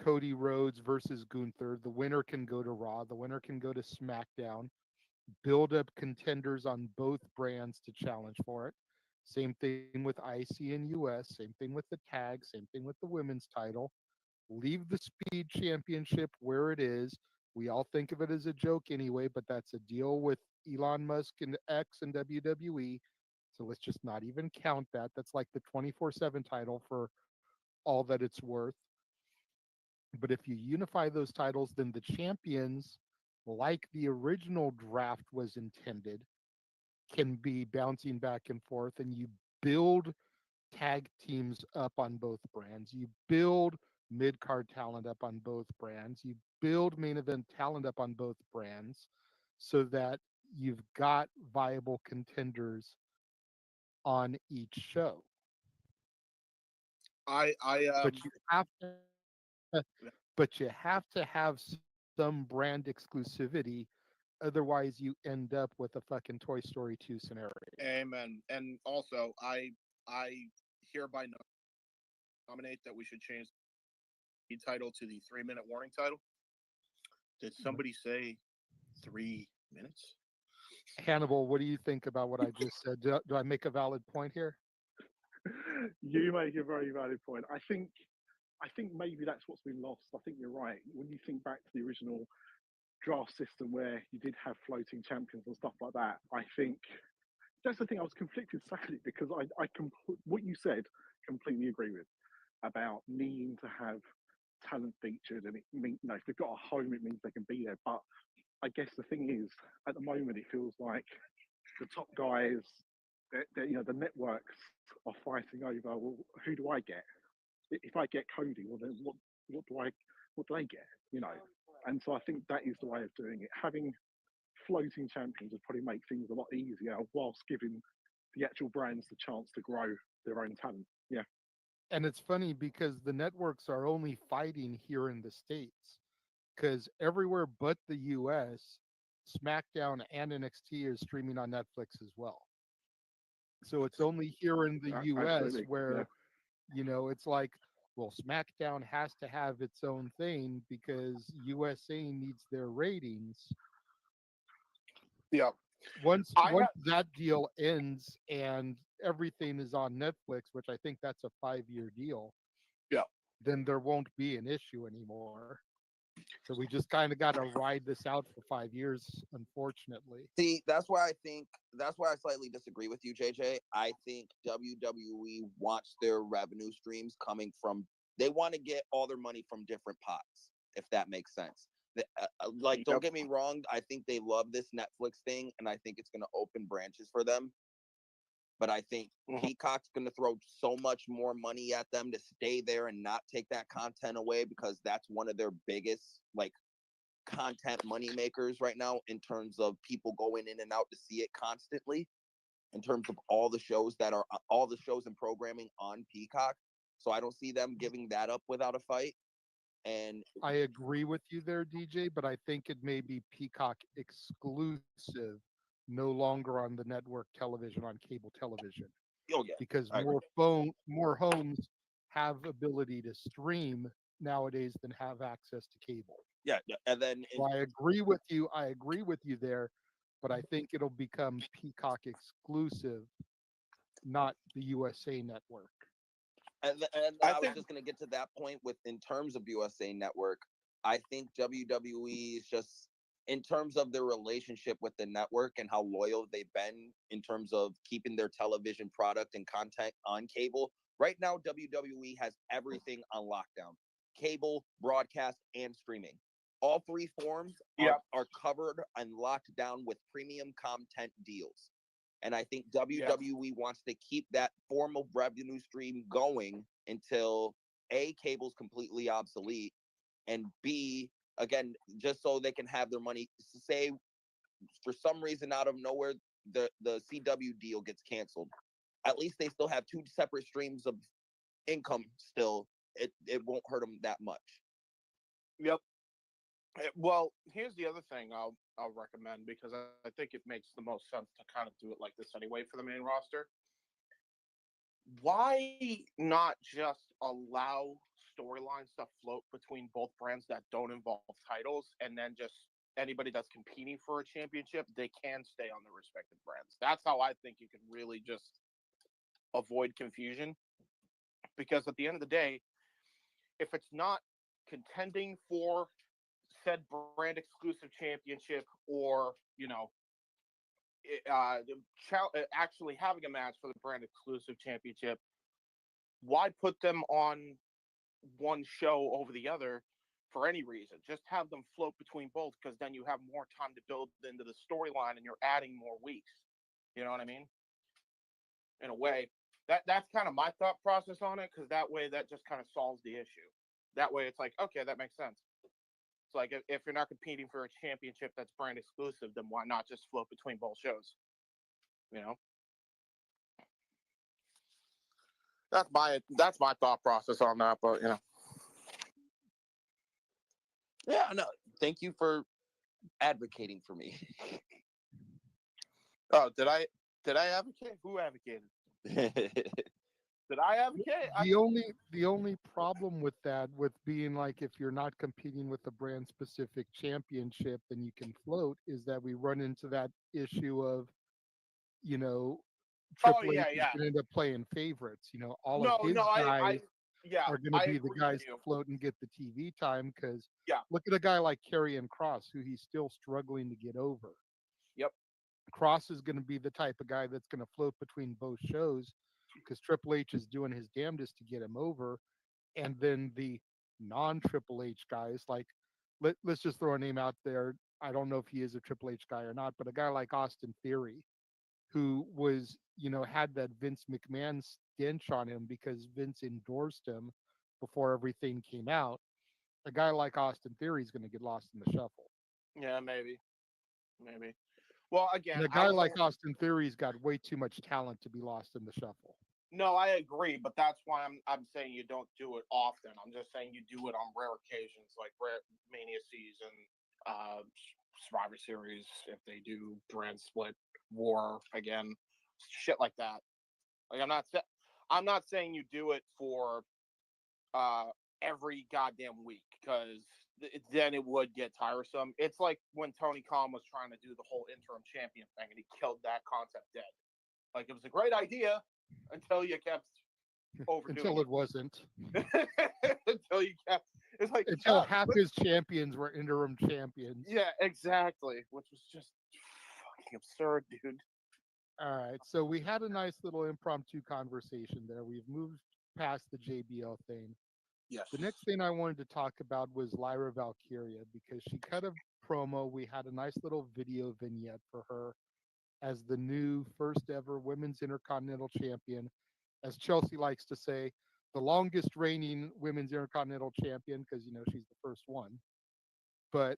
Cody Rhodes versus Gunther. The winner can go to Raw, the winner can go to SmackDown, build up contenders on both brands to challenge for it. Same thing with IC and US, same thing with the tag, same thing with the women's title. Leave the Speed Championship where it is. We all think of it as a joke anyway, but that's a deal with Elon Musk and X and WWE. So let's just not even count that. That's like the 24/7 title for all that it's worth. But if you unify those titles, then the champions, like the original draft was intended, can be bouncing back and forth, and you build tag teams up on both brands. You build mid card talent up on both brands. You build main event talent up on both brands so that you've got viable contenders on each show. But you have to but you have to have some brand exclusivity, otherwise you end up with a fucking Toy Story 2 scenario. Amen. And also, I hereby nominate that we should change the title to the 3-minute warning title. Did somebody say 3 minutes? Hannibal, what do you think about what I just said? Do I make a valid point here? You make a very valid point. I think maybe that's what's been lost. I think you're right. When you think back to the original draft system where you did have floating champions and stuff like that, I think that's the thing. I was conflicted sadly because what you said completely agree with about needing to have talent featured, and it means, if they've got a home, it means they can be there. But I guess the thing is, at the moment, it feels like the top guys, the networks are fighting over. Well, who do I get? If I get Cody, well then what do they get? And so I think that is the way of doing it. Having floating champions would probably make things a lot easier whilst giving the actual brands the chance to grow their own talent. Yeah. And it's funny because the networks are only fighting here in the States, because everywhere but the US, SmackDown and NXT is streaming on Netflix as well. So it's only here in the US Absolutely. where, it's like, well, SmackDown has to have its own thing because USA needs their ratings. Yeah. Once that deal ends and everything is on Netflix, which I think that's a 5-year deal, Yeah. then there won't be an issue anymore. So we just kind of got to ride this out for 5 years, unfortunately. See, that's why I slightly disagree with you, JJ. I think WWE wants their revenue streams coming from, they want to get all their money from different pots, if that makes sense. Don't get me wrong, I think they love this Netflix thing, and I think it's going to open branches for them. But I think Peacock's going to throw so much more money at them to stay there and not take that content away, because that's one of their biggest content money makers right now, in terms of people going in and out to see it constantly, in terms of all the shows and programming on Peacock. So I don't see them giving that up without a fight. And I agree with you there, DeeJay, but I think it may be Peacock exclusive, no longer on the network television, on cable television. oh yeah, Because more homes have ability to stream nowadays than have access to cable. yeah. And then So I agree with you there, but I think it'll become Peacock exclusive, not the USA network. And I was just going to get to that point in terms of USA Network. I think WWE is just, in terms of their relationship with the network and how loyal they've been in terms of keeping their television product and content on cable. Right now, WWE has everything on lockdown: cable, broadcast, and streaming. All three forms are covered and locked down with premium content deals. And I think WWE wants to keep that form of revenue stream going until A, cable's completely obsolete, and B, again, just so they can have their money. Say, for some reason out of nowhere, the CW deal gets canceled. At least they still have two separate streams of income still it won't hurt them that much. Yep. Well, here's the other thing I'll recommend, because I think it makes the most sense to kind of do it like this anyway for the main roster. Why not just allow storylines to float between both brands that don't involve titles, and then just anybody that's competing for a championship, they can stay on their respective brands? That's how I think you can really just avoid confusion. Because at the end of the day, if it's not contending for said brand exclusive championship, or actually having a match for the brand exclusive championship, why put them on one show over the other for any reason? Just have them float between both, because then you have more time to build into the storyline and you're adding more weeks. You know what I mean? In a way, that's kind of my thought process on it, because that way that just kind of solves the issue. That way it's like, okay, that makes sense. It's like, if you're not competing for a championship that's brand exclusive, then why not just float between both shows? That's my thought process on that. But Yeah, no, thank you for advocating for me. oh, did I advocate? Who advocated? Did I advocate? The only problem with that, with being like, if you're not competing with the brand specific championship, then you can float, is that we run into that issue of, Triple H is going to end up playing favorites. All of his guys are going to be the guys to float and get the TV time, because look at a guy like Karrion Kross, who he's still struggling to get over. Yep. Kross is going to be the type of guy that's going to float between both shows, because Triple H is doing his damnedest to get him over. And then the non-Triple H guys, like, let's just throw a name out there. I don't know if he is a Triple H guy or not, but a guy like Austin Theory, who was, had that Vince McMahon stench on him because Vince endorsed him before everything came out. A guy like Austin Theory is going to get lost in the shuffle. Yeah, maybe. Well, again, And a guy like Austin Theory's got way too much talent to be lost in the shuffle. No, I agree, but that's why I'm saying you don't do it often. I'm just saying you do it on rare occasions, like Mania season, Survivor Series, if they do brand split, War again, shit like that. Like, I'm not saying you do it for every goddamn week, because then it would get tiresome. It's like when Tony Khan was trying to do the whole interim champion thing, and he killed that concept dead. Like, it was a great idea until you kept overdoing until it wasn't. Until you kept, it's like, until half his champions were interim champions. Yeah, exactly. Which was just fucking absurd, dude. All right, so we had a nice little impromptu conversation there. We've moved past the JBL thing. Yes. The next thing I wanted to talk about was Lyra Valkyria, because she cut a promo. We had a nice little video vignette for her as the new first ever Women's Intercontinental Champion. As Chelsea likes to say, the longest reigning Women's Intercontinental Champion, because, she's the first one. But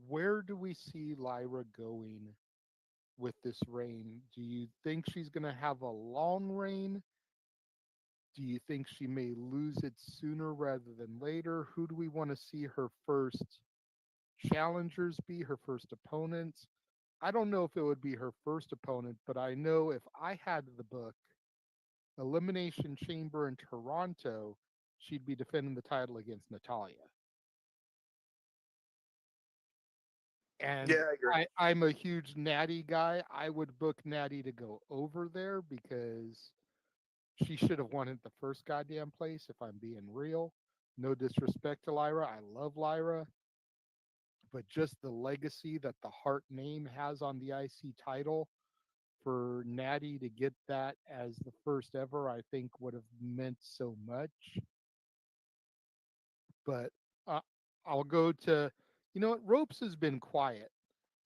where do we see Lyra going with this reign? Do you think she's going to have a long reign? Do you think she may lose it sooner rather than later? Who do we want to see her first challengers be, her first opponents? I don't know if it would be her first opponent, but I know if I had the book Elimination Chamber in Toronto, she'd be defending the title against Natalia. And yeah, I agree. I'm a huge Natty guy. I would book Natty to go over there, because she should have won at the first goddamn place, if I'm being real. No disrespect to Lyra. I love Lyra. But just the legacy that the Hart name has on the IC title, for Natty to get that as the first ever, I think would have meant so much. But I'll go to, Ropes has been quiet.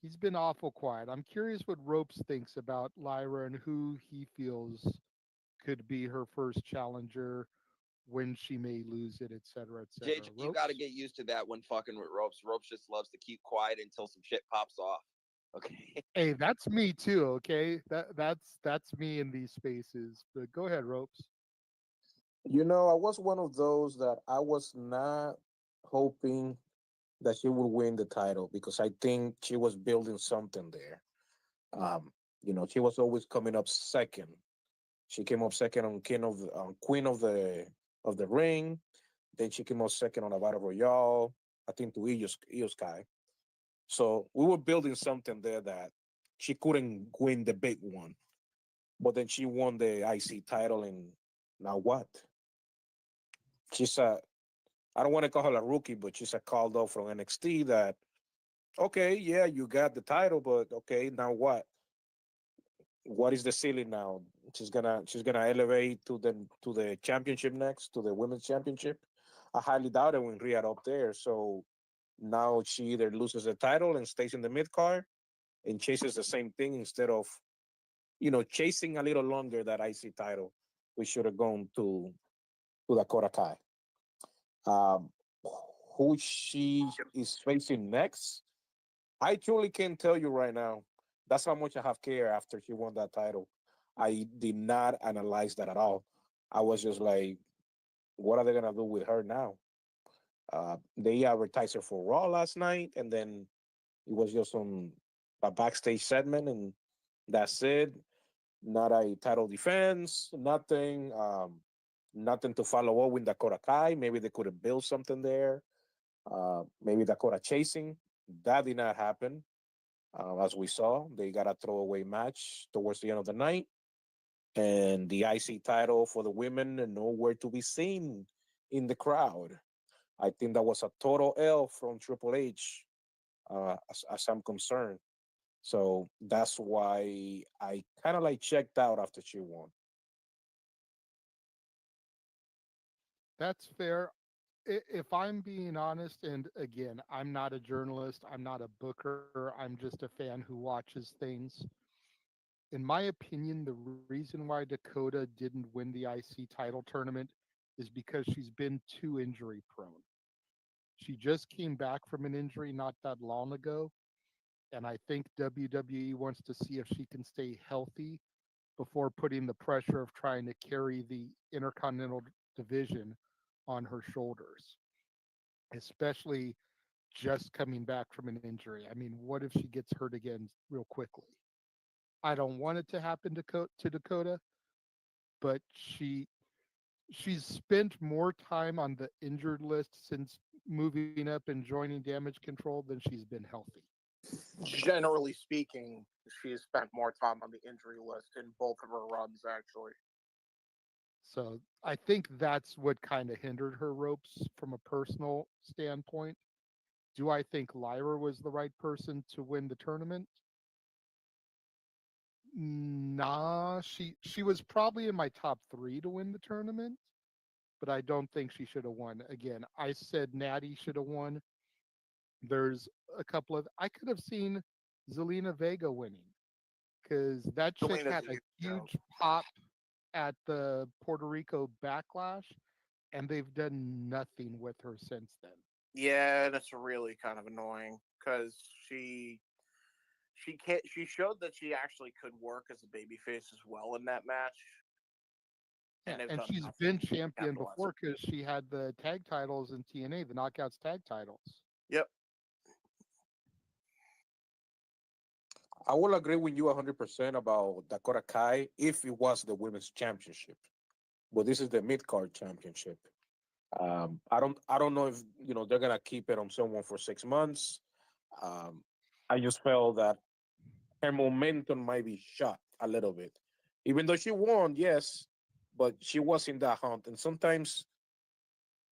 He's been awful quiet. I'm curious what Ropes thinks about Lyra and who he feels could be her first challenger, when she may lose it, etc., etc. JJ, you got to get used to that when fucking with Ropes. Ropes just loves to keep quiet until some shit pops off. Okay. Hey, that's me too. Okay, that's me in these spaces. But go ahead, Ropes. I was one of those that I was not hoping that she would win the title because I think she was building something there. Um, she was always coming up second. She came up second on Queen of the Ring. Then she came up second on a Battle Royale. I think to Io Sky. So we were building something there that she couldn't win the big one, but then she won the IC title, and now what? She's a I don't want to call her a rookie, but she's a called up from NXT. That okay, yeah, you got the title, but okay, now what? What is the ceiling now? She's gonna elevate to the championship next, to the women's championship. I highly doubt it when Rhea up there. So now she either loses the title and stays in the mid card and chases the same thing instead of chasing a little longer that IC title. We should have gone to Dakota Kai. Um, who she is facing next, I truly can't tell you right now. That's how much I have care after she won that title. I did not analyze that at all. I was just like, what are they gonna do with her now? They advertised her for Raw last night, and then it was just on a backstage segment, and that's it. Not a title defense, nothing. Nothing to follow up with Dakota Kai. Maybe they could have built something there. Maybe Dakota chasing. That did not happen. As we saw, they got a throwaway match towards the end of the night, and the IC title for the women and nowhere to be seen in the crowd. I think that was a total L from Triple H, as I'm concerned. So that's why I kind of like checked out after she won. That's fair. If I'm being honest, and again, I'm not a journalist, I'm not a booker, I'm just a fan who watches things. In my opinion, the reason why Dakota didn't win the IC title tournament is because she's been too injury prone. She just came back from an injury not that long ago, and I think WWE wants to see if she can stay healthy before putting the pressure of trying to carry the Intercontinental division on her shoulders, especially just coming back from an injury. I mean, what if she gets hurt again real quickly? I don't want it to happen to Dakota, but she's spent more time on the injured list since moving up and joining Damage Control than she's been healthy. Generally speaking, she has spent more time on the injury list in both of her runs, actually. So I think that's what kind of hindered her ropes from a personal standpoint. Do I think Lyra was the right person to win the tournament? Nah, she was probably in my top 3 to win the tournament, but I don't think she should have won. Again, I said Natty should have won. There's a couple of I could have seen Zelina Vega winning because that chick Selena's had a a huge joke. huge pop at the Puerto Rico Backlash, and they've done nothing with her since then. Yeah, that's really kind of annoying because she showed that she actually could work as a babyface as well in that match, Yeah, and they've and done she's nothing been to champion capitalize on before because she had the tag titles in TNA, the Knockouts tag titles. it. Yep. I will agree with you 100% about Dakota Kai if it was the women's championship, but this is the mid card championship. I don't know if they're gonna keep it on someone for 6 months. Um, I just felt that her momentum might be shot a little bit, even though she won, yes, but she was in that hunt, and sometimes,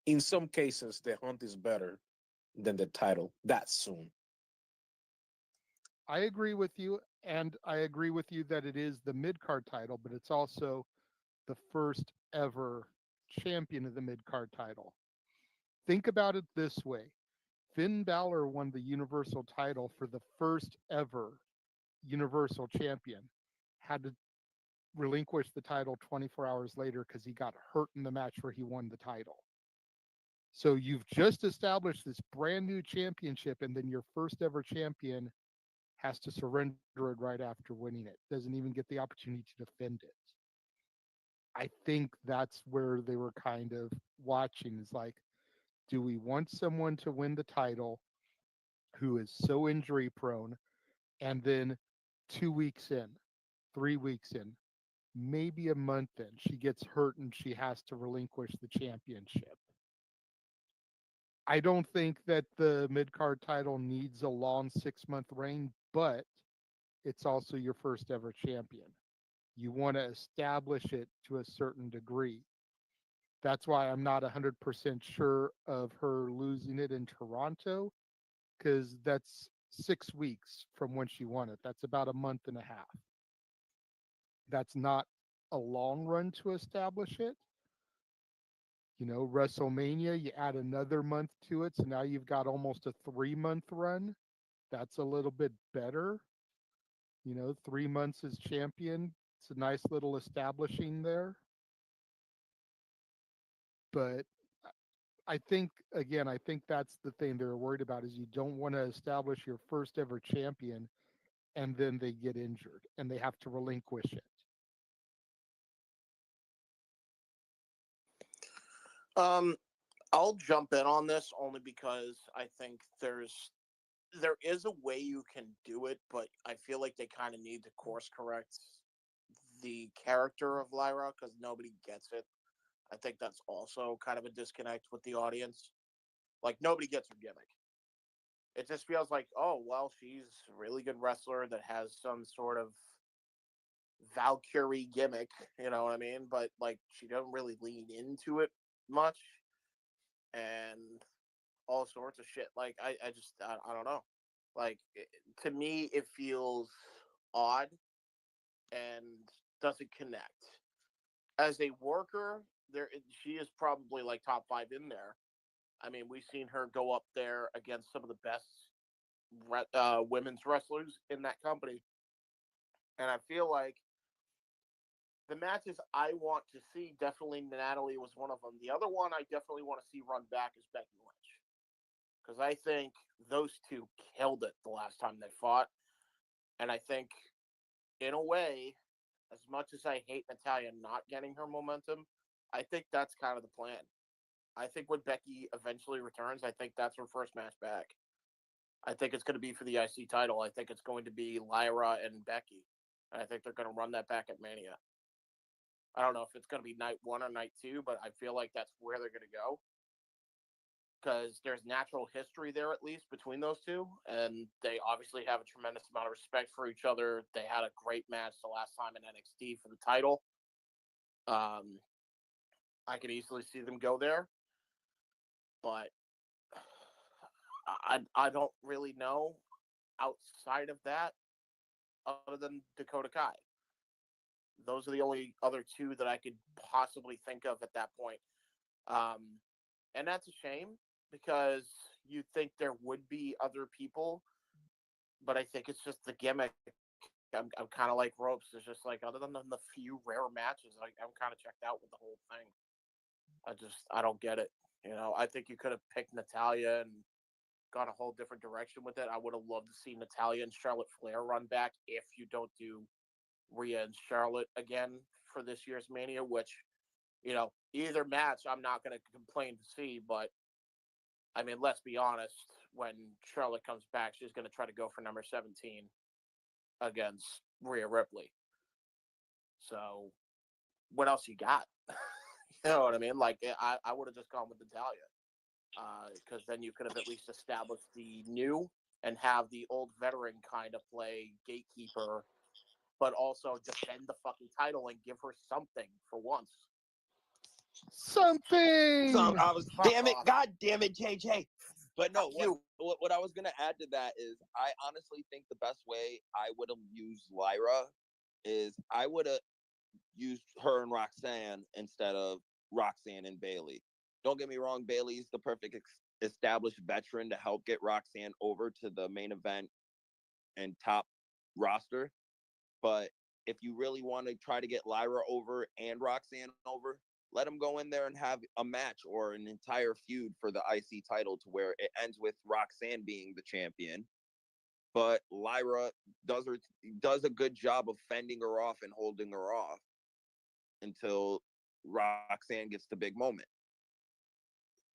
in some cases, the hunt is better than the title that soon. I agree with you, and I agree with you that it is the mid card title, but it's also the first ever champion of the mid card title. Think about it this way: Finn Balor won the Universal title for the first ever Universal champion, had to relinquish the title 24 hours later because he got hurt in the match where he won the title. So you've just established this brand new championship, and then your first ever champion has to surrender it right after winning it. Doesn't even get the opportunity to defend it. I think that's where they were kind of watching is like, do we want someone to win the title who is so injury prone and then 2 weeks in, 3 weeks in, maybe a month in, she gets hurt and she has to relinquish the championship? I don't think that the mid card title needs a long 6 month reign, but it's also your first ever champion. You want to establish it to a certain degree. That's why I'm not 100% sure of her losing it in Toronto, because that's 6 weeks from when she won it. That's about a month and a half. That's not a long run to establish it. WrestleMania, you add another month to it. So now you've got almost a 3 month run. That's a little bit better. 3 months as champion. It's a nice little establishing there. But I think, again, I think that's the thing they're worried about is you don't want to establish your first ever champion and then they get injured and they have to relinquish it. I'll jump in on this only because I think there is a way you can do it, but I feel like they kind of need to course correct the character of Lyra because nobody gets it. I think that's also kind of a disconnect with the audience. Like, nobody gets her gimmick. It just feels like, oh, well, she's a really good wrestler that has some sort of Valkyrie gimmick, you know what I mean? But, like, she doesn't really lean into it much and all sorts of shit. Like, I don't know. Like, to me, it feels odd and doesn't connect. As a worker, she is probably like top 5 in there. I mean, we've seen her go up there against some of the best women's wrestlers in that company, and I feel like the matches I want to see, definitely Natalie was one of them. The other one I definitely want to see run back is Becky Lynch, because I think those two killed it the last time they fought, and I think, in a way, as much as I hate Natalya not getting her momentum, I think that's kind of the plan. I think when Becky eventually returns, I think that's her first match back. I think it's going to be for the IC title. I think it's going to be Lyra and Becky. And I think they're going to run that back at Mania. I don't know if it's going to be night 1 or night 2, but I feel like that's where they're going to go. Because there's natural history there, at least, between those two. And they obviously have a tremendous amount of respect for each other. They had a great match the last time in NXT for the title. I could easily see them go there. But I don't really know outside of that other than Dakota Kai. Those are the only other two that I could possibly think of at that point. And that's a shame because you'd think there would be other people, but I think it's just the gimmick. I'm kind of like Ropes. It's just like, other than the few rare matches, I'm kind of checked out with the whole thing. I don't get it. I think you could have picked Natalya and gone a whole different direction with it. I would have loved to see Natalya and Charlotte Flair run back if you don't do Rhea and Charlotte again for this year's Mania, which, either match I'm not going to complain to see, but I mean, let's be honest, when Charlotte comes back, she's going to try to go for number 17 against Rhea Ripley. So what else you got? You know what I mean? Like, I would have just gone with Natalya. Because then you could have at least established the new and have the old veteran kind of play gatekeeper, but also defend the fucking title and give her something for once. Something! God damn it, JJ. But no, what I was going to add to that is I honestly think the best way I would have used Lyra is I would have used her and Roxanne instead of Roxanne and Bayley. Don't get me wrong, Bayley's the perfect established veteran to help get Roxanne over to the main event and top roster. But if you really want to try to get Lyra over and Roxanne over, let them go in there and have a match or an entire feud for the IC title to where it ends with Roxanne being the champion. But Lyra does a good job of fending her off and holding her off. until Roxanne gets the big moment.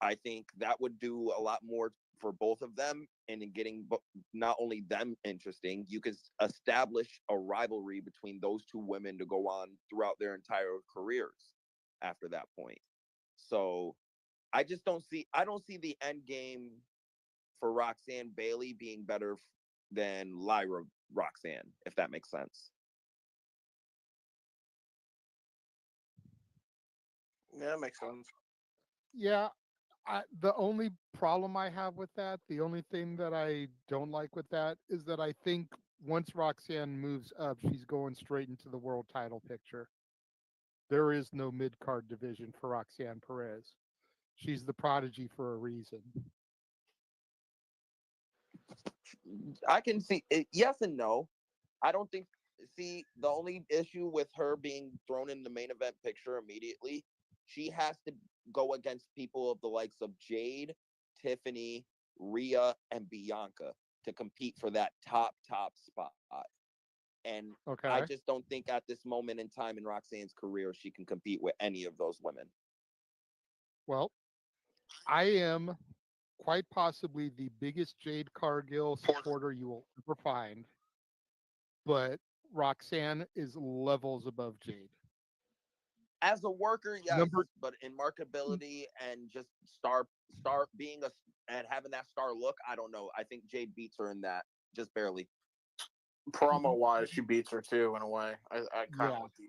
I think that would do a lot more for both of them, and in getting not only them interesting, you could establish a rivalry between those two women to go on throughout their entire careers after that point. So I just I don't see the end game for Roxanne Bailey being better than Lyra Roxanne, if that makes sense. Yeah, that makes sense. Yeah, the only problem I have with that, the only thing that I don't like with that is that I think once Roxanne moves up, she's going straight into the world title picture. There is no mid card division for Roxanne Perez. She's the prodigy for a reason. I can see it, yes and no. I don't think. See, the only issue with her being thrown in the main event picture immediately, she has to go against people of the likes of Jade, Tiffany, Rhea, and Bianca to compete for that top spot. And Okay. I just don't think at this moment in time in Roxanne's career she can compete with any of those women. Well, I am quite possibly the biggest Jade Cargill supporter you will ever find, but Roxanne is levels above Jade. As a worker, yes, Number but in marketability and just star being and having that star look, I don't know. I think Jade beats her in that, just barely. Promo wise, she beats her too in a way. I kind of Yeah. with DeeJay.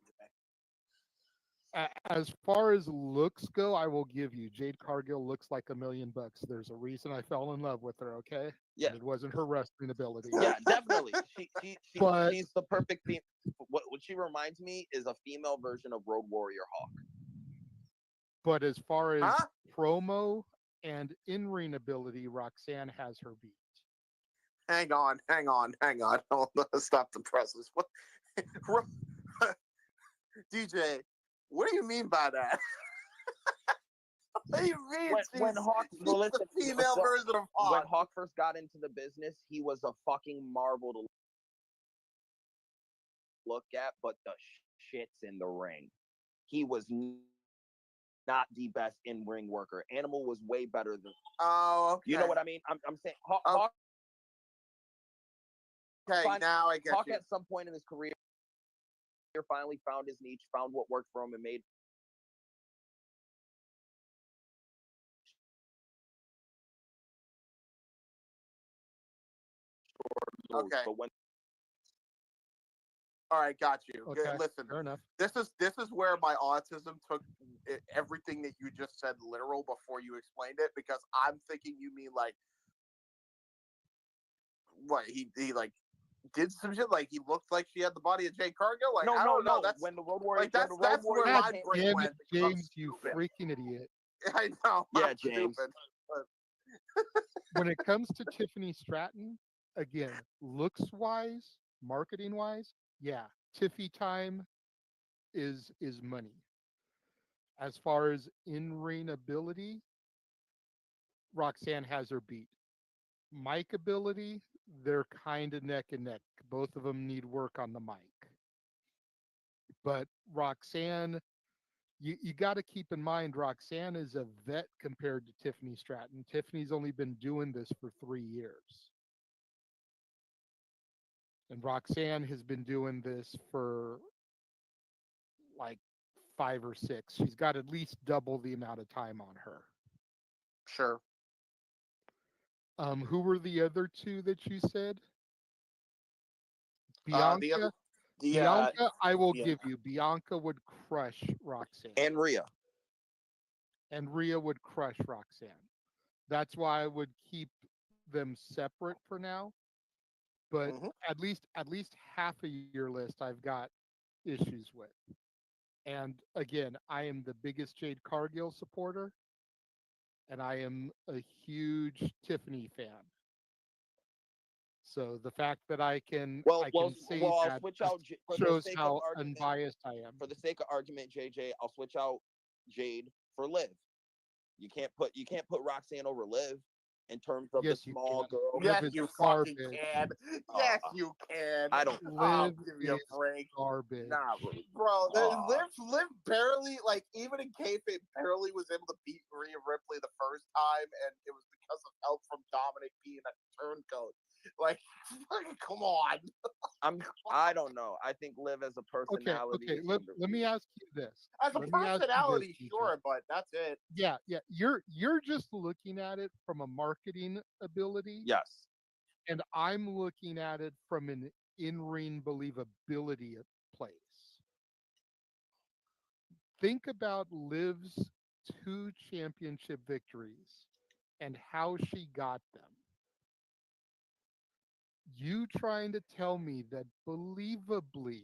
As far as looks go, I will give you Jade Cargill looks like $1,000,000. There's a reason I fell in love with her. Okay, Yeah, and it wasn't her wrestling ability. yeah, definitely. But She's the perfect female. What she reminds me is a female version of Road Warrior Hawk. but as far as Huh? promo and in-ring ability, Roxanne has her beat. Hang on. Hold on, stop the presses. What? DeeJay, what do you mean by that? What do you mean? When Hawk, she's the female version of Hawk. When Hawk first got into the business, he was a fucking marvel to look at, but the shits in the ring. He was not the best in-ring worker. Animal was way better than. Oh, okay. You know what I mean? I'm saying Hawk. Okay, now I get Hawk you. at some point in his career finally found his niche, found what worked for him, and made. Okay. But when All right, got you. Okay, Listen, fair enough. this is where my autism took everything that you just said literal before you explained it, because I'm thinking you mean like what he like did some shit, like he looked like she had the body of Jade Cargill. Like I don't know. That's when the Road Warrior. like that's where God my brain damn went. it, because I'm James, you stupid. freaking idiot. I know. Yeah, I'm James. stupid. When it comes to Tiffany Stratton, again, looks wise, marketing wise, yeah, Tiffy time is money. As far as in-ring ability, Roxanne has her beat. Mic ability, they're kind of neck and neck. Both of them need work on the mic. But Roxanne, you got to keep in mind, Roxanne is a vet compared to Tiffany Stratton. Tiffany's only been doing this for 3 years. And Roxanne has been doing this for like 5 or 6. She's got at least double the amount of time on her. Sure. Who were the other two that you said? The Bianca. other, Bianca, I will give you. Bianca would crush Roxanne. And Rhea. And Rhea would crush Roxanne. That's why I would keep them separate for now. But at least half of your list I've got issues with. And again, I am the biggest Jade Cargill supporter, and I am a huge Tiffany fan. So the fact that I can say I'll that switch out shows how unbiased I am. For the sake of argument, JJ, I'll switch out Jade for Liv. You can't put Roxanne over Liv. in terms of Yes, the you small can. girl. Liv Yes, is you garbage. fucking can. Yes, you can. I don't. I'll Liv give you is a break. garbage. Nah, Bro, Aw. Liv barely, like, even in kayfabe, barely was able to beat Rhea Ripley the first time, and it was because of help from Dominic being a turncoat. Like, fucking come on. I don't know. I think Liv as a personality. Okay. is Let me underrated. ask you this. As a Let me ask you this, personality, DeeJay. sure, but that's it. Yeah. You're just looking at it from a marketing ability, Yes. and I'm looking at it from an in-ring believability place. Think about Liv's 2 championship victories and how she got them. You trying to tell me that believably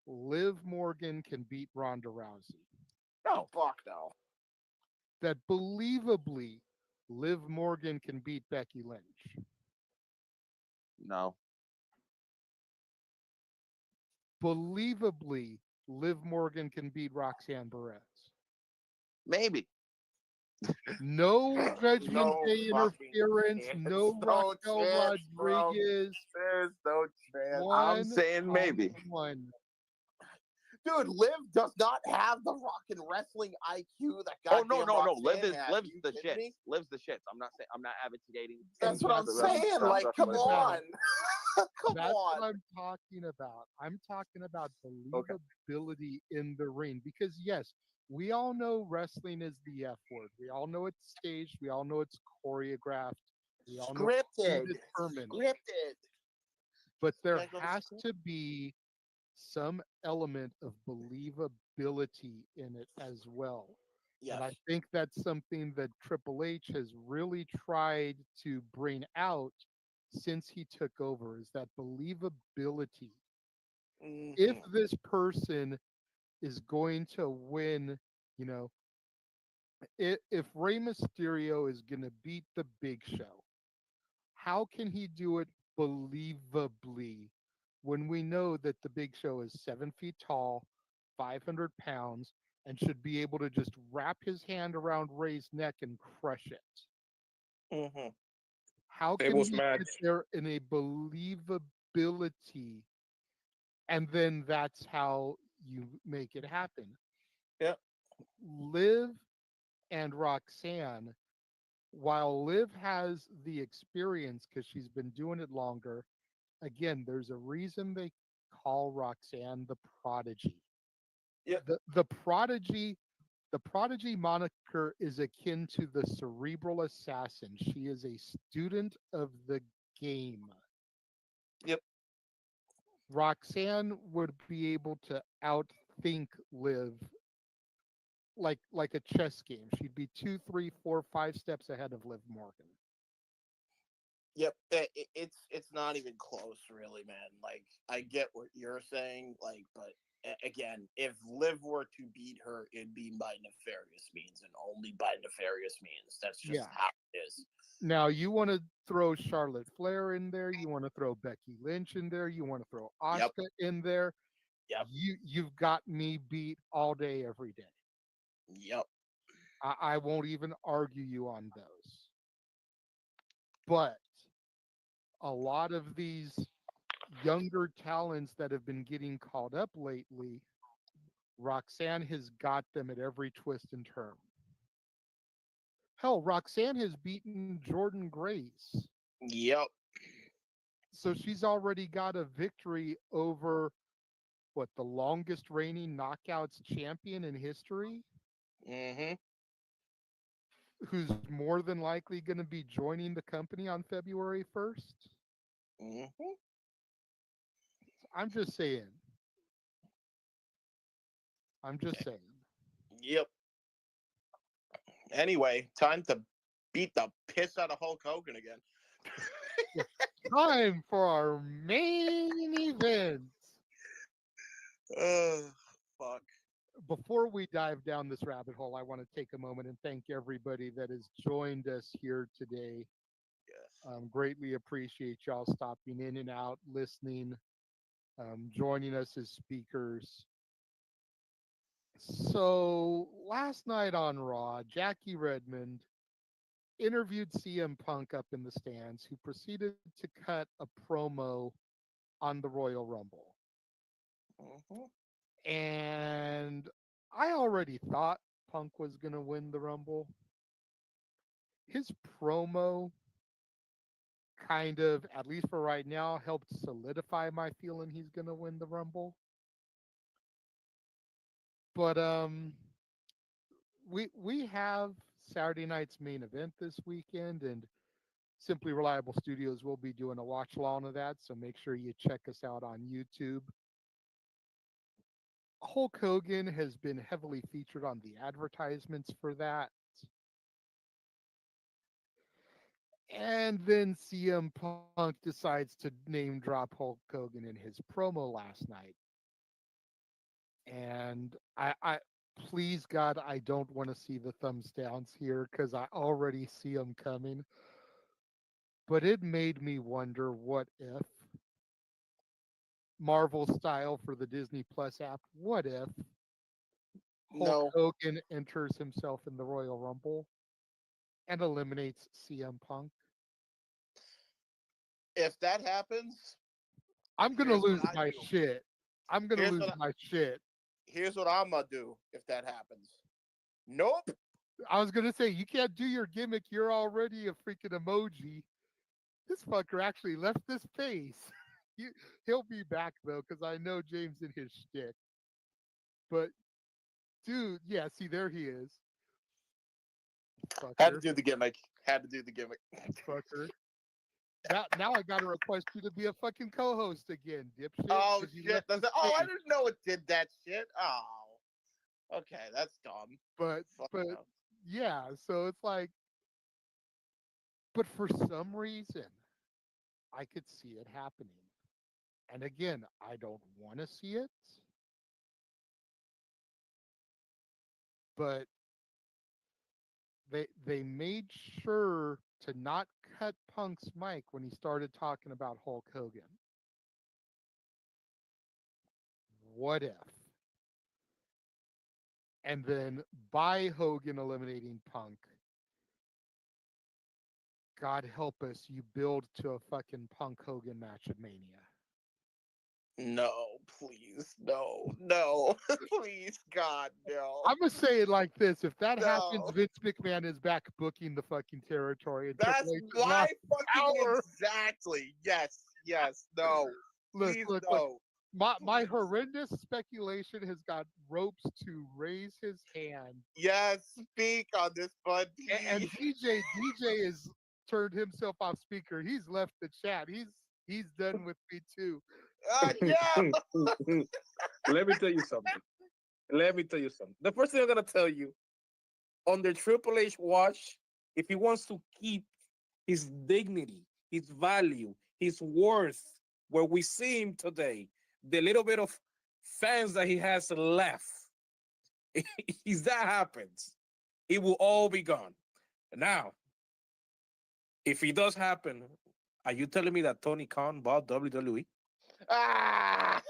Liv Morgan can beat Ronda Rousey? No, fuck no. That believably Liv Morgan can beat Becky Lynch? No. Believably Liv Morgan can beat Roxanne Perez? Maybe. No Judgment No Day fucking interference, chance. no No Raquel chance, bro. Rodriguez. There's no chance. I'm saying on maybe. one. Dude, Liv does not have the rockin' wrestling IQ that Oh goddamn no. Roxanne Liv has. Liv's You the kidding shit. me? Liv's the shits. I'm not advocating. That's what I'm the rest- saying. the Like, rest come of it. on. Come That's on. what I'm talking about. I'm talking about believability in the ring. Because yes, we all know wrestling is the F word. We all know it's staged. We all know it's choreographed. We all know it's Scripted. predetermined. Scripted. But there Gotta go to has script. to be some element of believability in it as well. Yes. And I think that's something that Triple H has really tried to bring out since he took over, is that believability. If Mhm. this person is going to win, you know, if Rey Mysterio is going to beat the Big Show, how can he do it believably when we know that the Big Show is 7 feet tall, 500 pounds, and should be able to just wrap his hand around Ray's neck and crush it? Mhm. How can Tables he match. sit there in a believability, and then that's how you make it happen? Yep. Liv and Roxanne, while Liv has the experience because she's been doing it longer, again, there's a reason they call Roxanne the prodigy. Yep. The prodigy moniker is akin to the cerebral assassin. She is a student of the game. Yep. Roxanne would be able to outthink Liv like a chess game. She'd be 2, 3, 4, 5 steps ahead of Liv Morgan. Yep. It's not even close, really, man. Like, I get what you're saying, like, but again, if Liv were to beat her, it'd be by nefarious means and only by nefarious means. That's just Yeah. how it is. Now you want to throw Charlotte Flair in there, you want to throw Becky Lynch in there, you want to throw Yep. Asuka in there. Yep. You've got me beat all day, every day. Yep. I won't even argue you on those. But a lot of these younger talents that have been getting called up lately, Roxanne has got them at every twist and turn. Hell, Roxanne has beaten Jordan Grace. Yep. So she's already got a victory over what, the longest reigning knockouts champion in history, Mm-hmm. who's more than likely going to be joining the company on February 1st. Mm-hmm. I'm just saying. I'm just saying. Yep. Anyway, time to beat the piss out of Hulk Hogan again. Time for our main event. Fuck. Before we dive down this rabbit hole, I want to take a moment and thank everybody that has joined us here today. Yes. Greatly appreciate y'all stopping in and out, listening, joining us as speakers. So last night on Raw, Jackie Redmond interviewed CM Punk up in the stands, who proceeded to cut a promo on the Royal Rumble. Mhm. And I already thought Punk was going to win the Rumble. His promo kind of, at least for right now, helped solidify my feeling he's going to win the Rumble. But we have Saturday night's main event this weekend, and Simply Reliable Studios will be doing a watch along of that, so make sure you check us out on YouTube. Hulk Hogan has been heavily featured on the advertisements for that. And then CM Punk decides to name drop Hulk Hogan in his promo last night. And I please God, I don't want to see the thumbs downs here because I already see them coming. But it made me wonder, what if Marvel style for the Disney Plus app, what if Hulk No. Hogan enters himself in the Royal Rumble and eliminates CM Punk? If that happens, I'm gonna Here's what lose I my do. shit. I'm gonna Here's lose what I- my shit. here's what I'm gonna do if that happens. Nope. I was gonna say, you can't do your gimmick. You're already a freaking emoji. This fucker actually left this face. He'll be back though, because I know James in his shtick. But dude, yeah, see, there he is. Had to Fucker, do the gimmick. Had to do the gimmick. fucker. Now I gotta request you to be a fucking co-host again, dipshit. Oh 'cause you shit! left That's this I face. didn't know it did that shit. Oh, okay, that's dumb. But Fucking hell. yeah, so it's like, but for some reason, I could see it happening. And again, I don't want to see it, but they made sure to not cut Punk's mic when he started talking about Hulk Hogan. What if? And then by Hogan eliminating Punk, God help us, you build to a fucking Punk Hogan match at Mania. No, please, no, please, God, no. I'm gonna say it like this: if that happens, No. Vince McMahon is back booking the fucking territory, and That's Triple H is my lost fucking power. exactly. Yes, no. Look, Please, look. no. My horrendous speculation has got ropes to raise his hand, Yes, speak on this, bud. and Please. DJ has turned himself off speaker. He's left the chat. He's done with me too. Yeah. Let me tell you something. The first thing I'm gonna tell you, on the Triple H watch, if he wants to keep his dignity, his value, his worth, where we see him today, the little bit of fans that he has left, if that happens, it will all be gone. Now, if it does happen, are you telling me that Tony Khan bought WWE? Ah!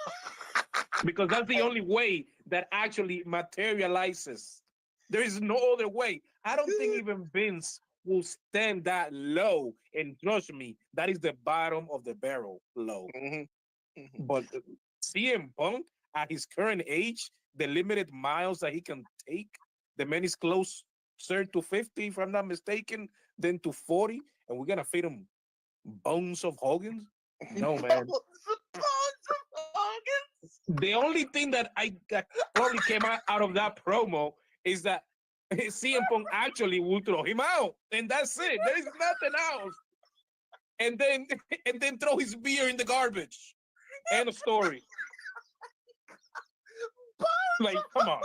Because that's the only way that actually materializes. There is no other way. I don't think even Vince will stand that low. And trust me, that is the bottom of the barrel low. Mhm, mhm. But CM Punk, at his current age, the limited miles that he can take, the man is closer to 50, if I'm not mistaken, than to 40. And we're going to feed him bones of Hogan? No, man. Bones of Hogan? The only thing that probably came out of that promo is that CM Punk actually will throw him out, and that's it. There is nothing else. And then throw his beer in the garbage. End of story. Like, come on.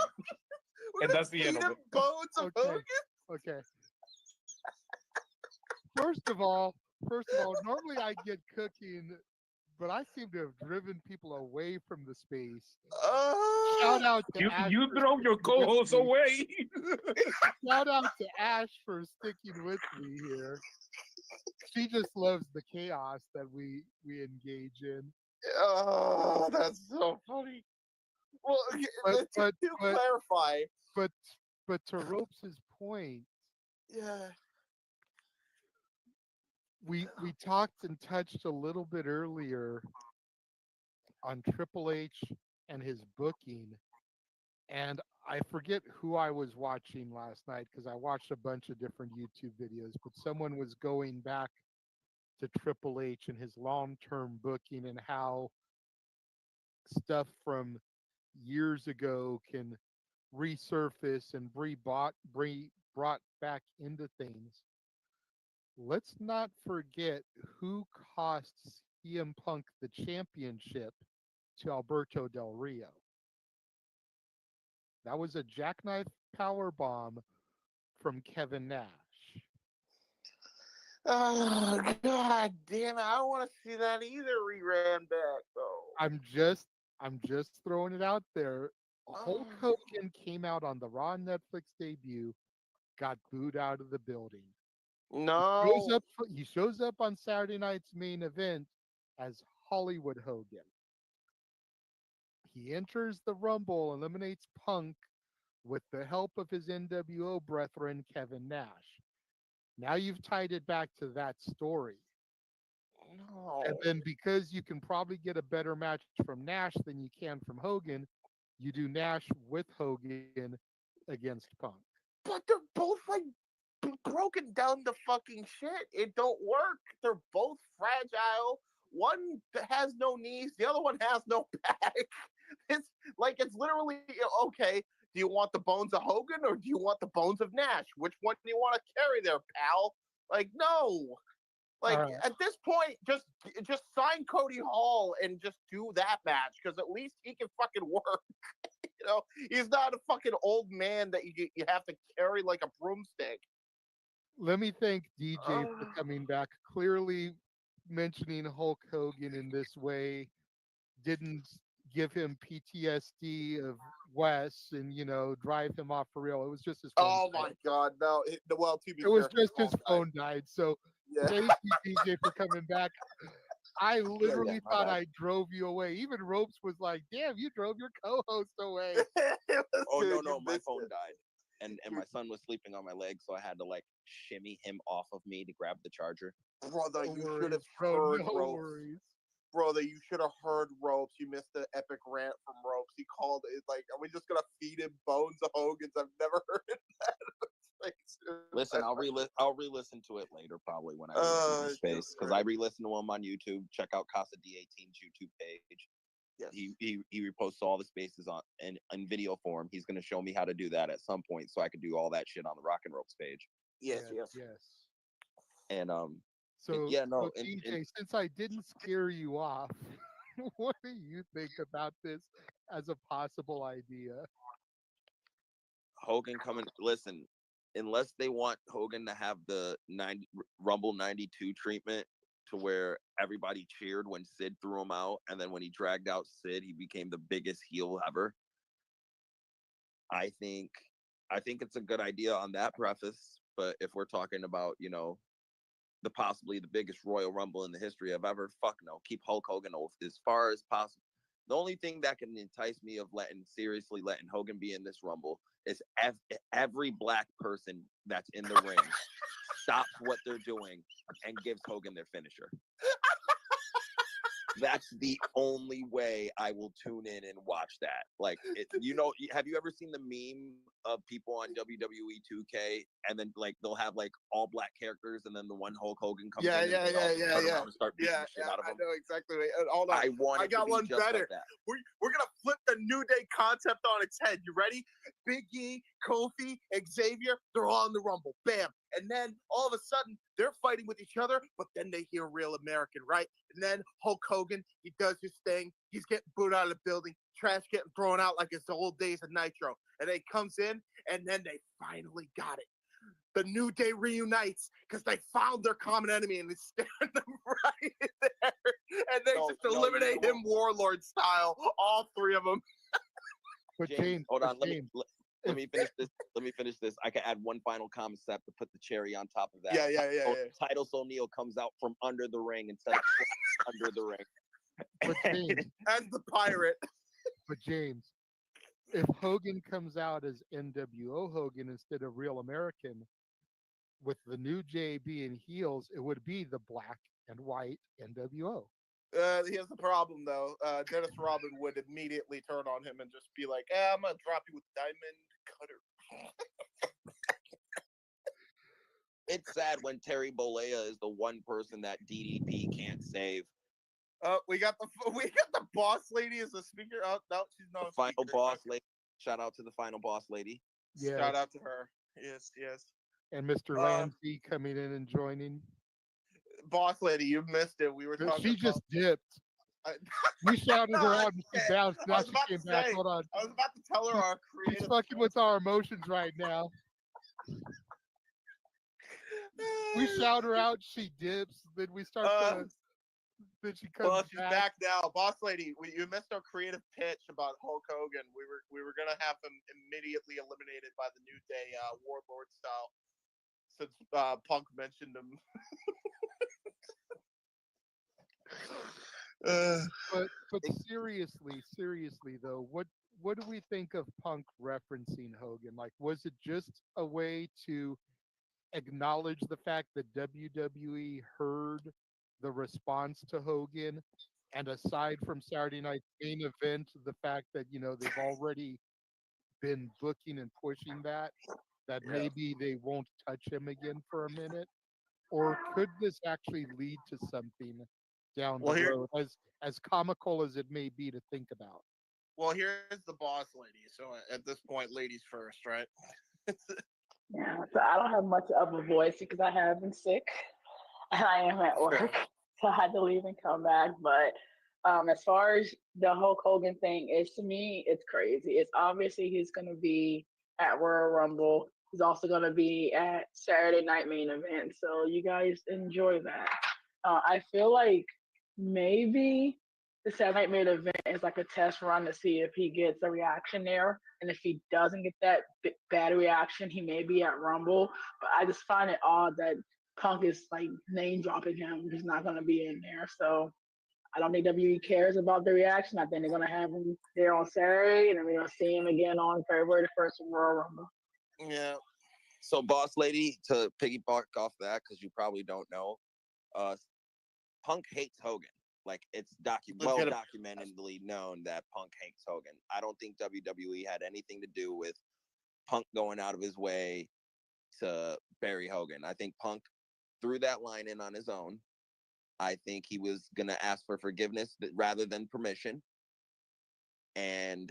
And that's the end of it. Bones of Okay. Hogan? Okay. First of all, normally I get cooking, but I seem to have driven people away from the space. Shout out to Ash. You for drove your sticking with co-host me. away. Shout out to Ash for sticking with me here. She just loves the chaos that we engage in. Oh, that's so funny. Well, to clarify, But to Ropes' point, yeah, we talked and touched a little bit earlier on Triple H and his booking, and I forget who I was watching last night because I watched a bunch of different YouTube videos, but someone was going back to Triple H and his long-term booking and how stuff from years ago can resurface and be brought back into things. Let's not forget who cost CM Punk the championship to Alberto Del Rio. That was a jackknife power bomb from Kevin Nash. Oh god damn it! I don't want to see that either. Reran back though. I'm just throwing it out there. Hulk Hogan came out on the Raw Netflix debut, got booed out of the building. No. He shows up on Saturday night's main event as Hollywood Hogan. He enters the Rumble, eliminates Punk with the help of his NWO brethren, Kevin Nash. Now you've tied it back to that story. No. And then because you can probably get a better match from Nash than you can from Hogan, you do Nash with Hogan against Punk. But they're both like broken down to fucking shit. It don't work. They're both fragile. One has no knees, the other one has no back. It's literally okay. Do you want the bones of Hogan or do you want the bones of Nash? Which one do you want to carry there, pal? Like, no. Like at this point, just sign Cody Hall and just do that match because at least he can fucking work. He's not a fucking old man that you have to carry like a broomstick. Let me thank DeeJay for coming back. Clearly, mentioning Hulk Hogan in this way didn't give him PTSD of Wes and drive him off for real. It was just his phone. Oh my god, no! It was just his phone died. So thank you, DeeJay, for coming back. I literally thought I drove you away. Even Ropes was like, "Damn, you drove your co-host away." Oh no, my phone died, and my son was sleeping on my leg, so I had to like shimmy him off of me to grab the charger. Brother, you should have heard Ropes. Brother, you should have heard Ropes. You missed the epic rant from Ropes. He called it like, "Are we just gonna feed him bones of Hogan's?" I've never heard that. Listen, I'll re-listen to it later, probably when I re-listen to Space, because I re-listen to him on YouTube. Check out Casa D18's YouTube page. Yes. He reposts all the spaces in video form. He's gonna show me how to do that at some point, so I could do all that shit on the Rock and Ropes page. Yes. And So yeah, no. DeeJay, since I didn't scare you off, what do you think about this as a possible idea? Hogan coming. Listen, unless they want Hogan to have the Rumble 92 treatment to where everybody cheered when Sid threw him out, and then when he dragged out Sid, he became the biggest heel ever. I think it's a good idea on that preface, but if we're talking about, possibly the biggest Royal Rumble in the history of ever, fuck no. Keep Hulk Hogan as far as possible. The only thing that can entice me of letting Hogan be in this Rumble is every black person that's in the ring stops what they're doing and gives Hogan their finisher. That's the only way I will tune in and watch that. Like, have you ever seen the meme of people on WWE 2K and then like they'll have like all black characters and then the one Hulk Hogan comes in and start beating the shit out of them? I know exactly. Hold on. I got one better. Like we're gonna flip the New Day concept on its head. You ready? Big E, Kofi, Xavier, they're all in the Rumble. Bam. And then all of a sudden they're fighting with each other, but then they hear Real American, right? And then Hulk Hogan, he does his thing. He's getting booed out of the building. Trash getting thrown out like it's the old days of Nitro. And they comes in, and then they finally got it. The New Day reunites because they found their common enemy and they stand them right there. And they eliminate him Warlord style, all three of them. But James, hold on. Let me finish this. I can add one final concept to put the cherry on top of that. Yeah. Titus O'Neil comes out from under the ring instead of under the ring. But James, as the pirate. But James, if Hogan comes out as NWO Hogan instead of Real American, with the new J being heels, it would be the black and white NWO. Here's the problem, though. Dennis Rodman would immediately turn on him and just be like, I'm gonna drop you with Diamond Cutter. It's sad when Terry Bollea is the one person that DDP can't save. We got the boss lady as a speaker. Oh no, she's not The a final speaker. boss lady. Shout out to the final boss lady. Yeah. Shout out to her. Yes. And Mr. Lanzi coming in and joining. Boss lady, you missed it. We were talking. She just dipped. We shouted her out and she bounced. Now she came back. Hold on. I was about to tell her our creative. She's fucking with our emotions right now. We shout her out. She dips. Then we start. Then she comes Well, she's back now. Boss lady, you missed our creative pitch about Hulk Hogan. We were gonna have him immediately eliminated by the New Day, Warlord style, since Punk mentioned him. But seriously though, what do we think of Punk referencing Hogan? Like, was it just a way to acknowledge the fact that WWE heard the response to Hogan, and aside from Saturday night's main event, the fact that they've already been booking and pushing that maybe they won't touch him again for a minute, or could this actually lead to something down the road, as comical as it may be to think about? Well, here's the boss lady. So at this point, ladies first, right? Yeah, so I don't have much of a voice because I have been sick and I am at work, so I had to leave and come back. But as far as the Hulk Hogan thing is, to me, it's crazy. It's obviously he's going to be at Royal Rumble. He's also going to be at Saturday Night Main Event. So you guys enjoy that. I feel like maybe the Saturday Night Main Event is like a test run to see if he gets a reaction there. And if he doesn't get that bad reaction, he may be at Rumble. But I just find it odd that Punk is like name dropping him. He's not going to be in there. So I don't think WWE cares about the reaction. I think they're going to have him there on Saturday, and then we're going to see him again on February the 1st in Royal Rumble. Yeah. So, boss lady, to piggyback off that, because you probably don't know, Punk hates Hogan. Like, it's documentedly known that Punk hates Hogan. I don't think WWE had anything to do with Punk going out of his way to bury Hogan. I think Punk threw that line in on his own. I think he was going to ask for forgiveness rather than permission. And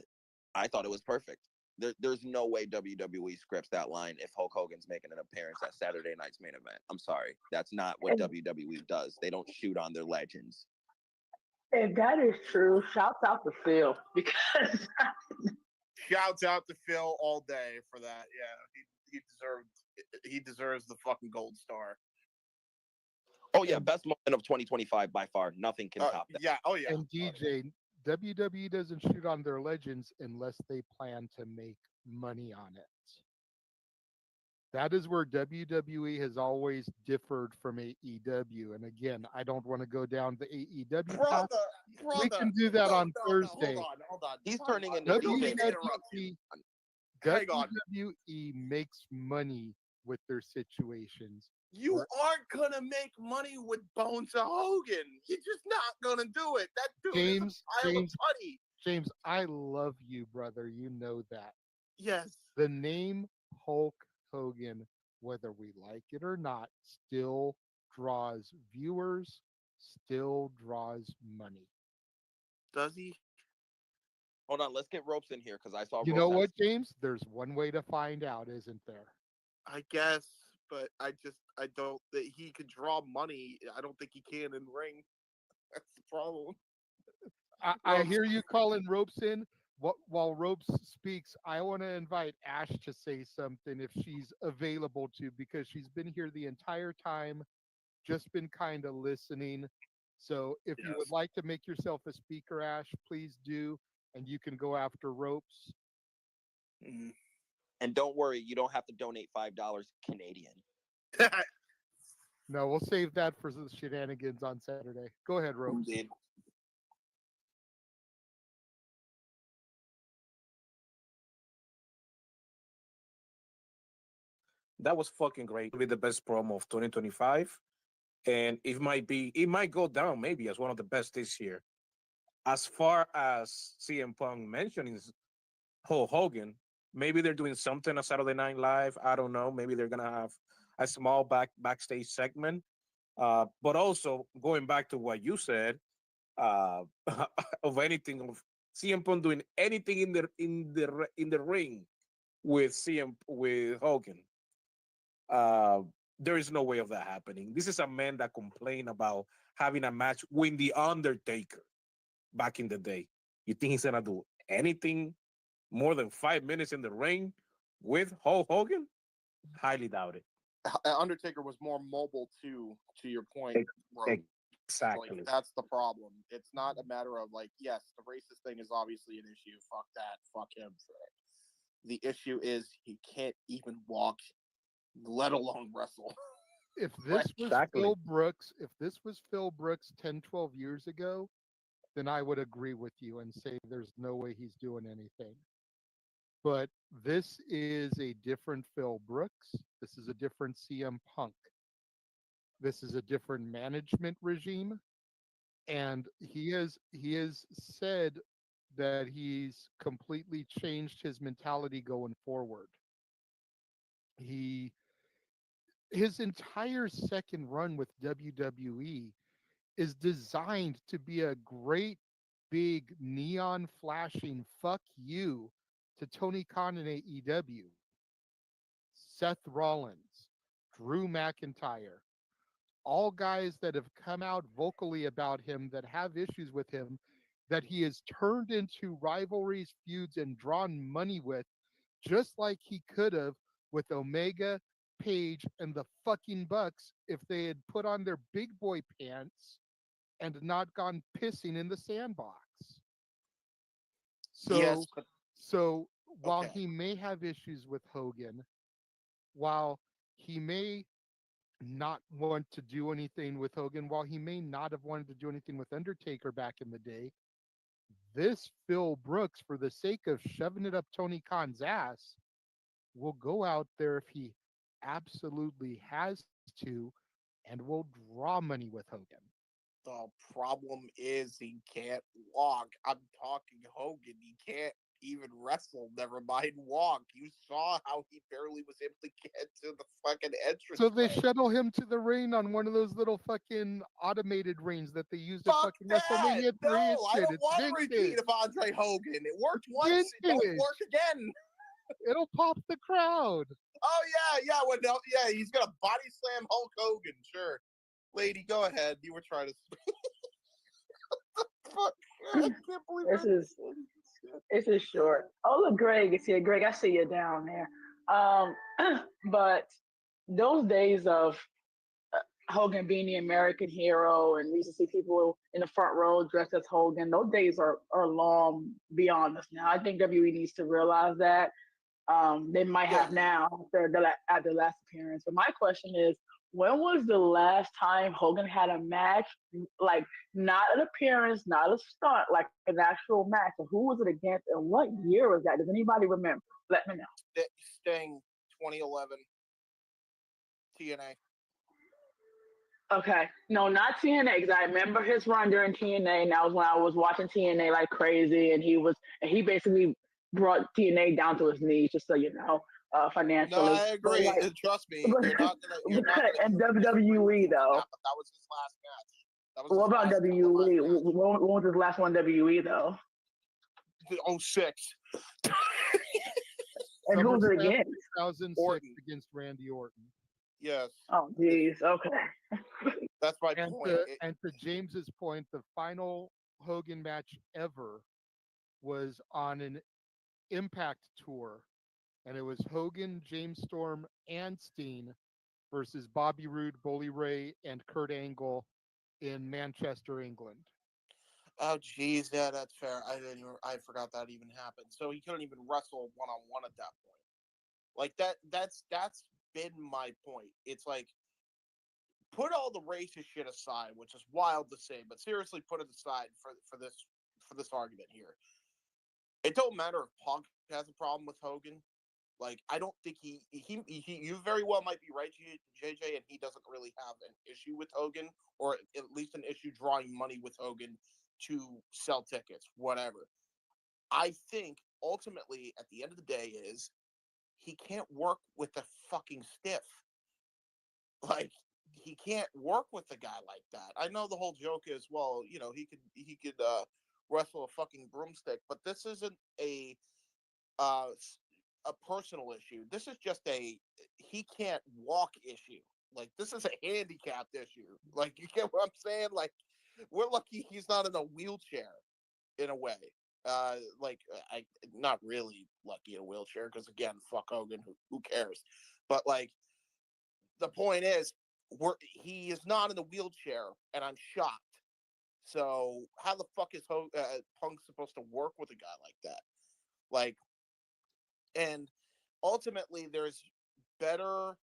I thought it was perfect. There's no way WWE scripts that line if Hulk Hogan's making an appearance at Saturday night's main event. I'm sorry. That's not what WWE does. They don't shoot on their legends. If that is true, shouts out to Phil, because shouts out to Phil all day for that. Yeah, he deserves the fucking gold star. Oh yeah, best moment of 2025 by far. Nothing can top that. Yeah. Oh yeah. And DeeJay, WWE doesn't shoot on their legends unless they plan to make money on it. That is where WWE has always differed from AEW. And again, I don't want to go down the AEW path. We can do that on Thursday. Hold on. He's turning into WWE makes money with their situations. You aren't gonna make money with Bones of Hogan. You're just not gonna do it. That dude is a pile of putty. James, I love you, brother. You know that. Yes. The name Hulk Hogan, whether we like it or not, still draws viewers, still draws money. Does he? Hold on, let's get Ropes in here because I saw. You know what, James? There's one way to find out, isn't there? I guess, but I don't that he could draw money. I don't think he can in ring. That's the problem. I hear you calling Ropes in. While Ropes speaks, I want to invite Ash to say something if she's available to, because she's been here the entire time, just been kind of listening. So if you would like to make yourself a speaker, Ash, please do, and you can go after Ropes. Mm-hmm. And don't worry, you don't have to donate $5 Canadian. No, we'll save that for the shenanigans on Saturday. Go ahead, Ropes. Indeed. That was fucking great. It'll be the best promo of 2025, and it might go down maybe as one of the best this year. As far as CM Punk mentioning Hulk Hogan, maybe they're doing something on Saturday Night Live. I don't know. Maybe they're gonna have a small backstage segment. But also going back to what you said, uh, of anything of CM Punk doing anything in the ring with Hogan. Uh, there is no way of that happening. This is a man that complained about having a match with the Undertaker back in the day. You think he's gonna do anything more than 5 minutes in the ring with Hulk Hogan? Highly doubt it. Undertaker was more mobile too. To your point, Rogue. Exactly. Like, that's the problem. It's not a matter of like, yes, the racist thing is obviously an issue. Fuck that. Fuck him for it. The issue is he can't even walk, let alone wrestle. If this was Exactly. Phil Brooks, if this was Phil Brooks 10, 12 years ago, then I would agree with you and say there's no way he's doing anything. But this is a different Phil Brooks. This is a different CM Punk. This is a different management regime. And he has said that he's completely changed his mentality going forward. He his entire second run with WWE is designed to be a great big neon flashing fuck you to Tony Khan and AEW, Seth Rollins, Drew McIntyre, all guys that have come out vocally about him that have issues with him that he has turned into rivalries, feuds, and drawn money with, just like he could have with Omega, Page, and the fucking Bucks if they had put on their big boy pants and not gone pissing in the sandbox. So, Yes, but so while okay. he may have issues with Hogan, while he may not want to do anything with Hogan, while he may not have wanted to do anything with Undertaker back in the day, this Phil Brooks, for the sake of shoving it up Tony Khan's ass, will go out there if he absolutely has to and will draw money with Hogan. The problem is he can't walk. I'm talking Hogan. He can't even wrestle. Never mind walk. You saw how he barely was able to get to the fucking entrance. So they shuttle him to the ring on one of those little fucking automated rings that they used at Fuck fucking that! WrestleMania 3. No, I It's don't shit. want It's a repeat vintage. of Andre Hogan. It worked once. It don't Vintage. work again. It'll pop the crowd. Oh yeah. Well, no, yeah, he's gonna body slam Hulk Hogan. Sure, lady, go ahead. You were trying to. Fuck! I can't believe This is short. Oh look, Greg is here. Greg, I see you down there. But those days of Hogan being the American hero and we used to see people in the front row dressed as Hogan, those days are long beyond us now. I think WWE needs to realize that. They might have now after the last appearance. But my question is, when was the last time Hogan had a match, like not an appearance, not a stunt, like an actual match? And who was it against, and what year was that? Does anybody remember? Let me know. Sting 2011 TNA. Okay, no, not TNA, because I remember his run during TNA, and that was when I was watching TNA like crazy, and he basically brought TNA down to his knees, just so you know, financially. No, I agree. But, like, Trust me, you're not gonna. and WWE though. That was his last match. That was What his about last WWE? match. When was his last one WWE though? 06. And who was it SummerSlam against? 2006 Orton. against Randy Orton. Yes, Oh, geez. Okay. that's my And point. to James's point, the final Hogan match ever was on an Impact tour, and it was Hogan, James Storm, and Steen versus Bobby Roode, Bully Ray, and Kurt Angle in Manchester, England. Oh, geez, yeah, that's fair. I forgot that even happened. So he couldn't even wrestle one-on-one at that point. Like that's been my point. It's like, put all the racist shit aside, which is wild to say, but seriously, put it aside for this argument here. It don't matter if Punk has a problem with Hogan. Like, I don't think you very well might be right, JJ, and he doesn't really have an issue with Hogan, or at least an issue drawing money with Hogan to sell tickets, whatever. I think ultimately, at the end of the day, is he can't work with the fucking stiff. Like, he can't work with a guy like that. I know the whole joke is, well, you know, he could wrestle a fucking broomstick, but this isn't uh a personal issue. This is just a he can't walk issue. Like, this is a handicapped issue. Like, you get what I'm saying? Like, we're lucky he's not in a wheelchair in a way. Like, I not really lucky in a wheelchair because, again, fuck Hogan. Who cares? But like, the point is, he is not in a wheelchair, and I'm shocked. So how the fuck is Punk supposed to work with a guy like that? Like, and ultimately, there's better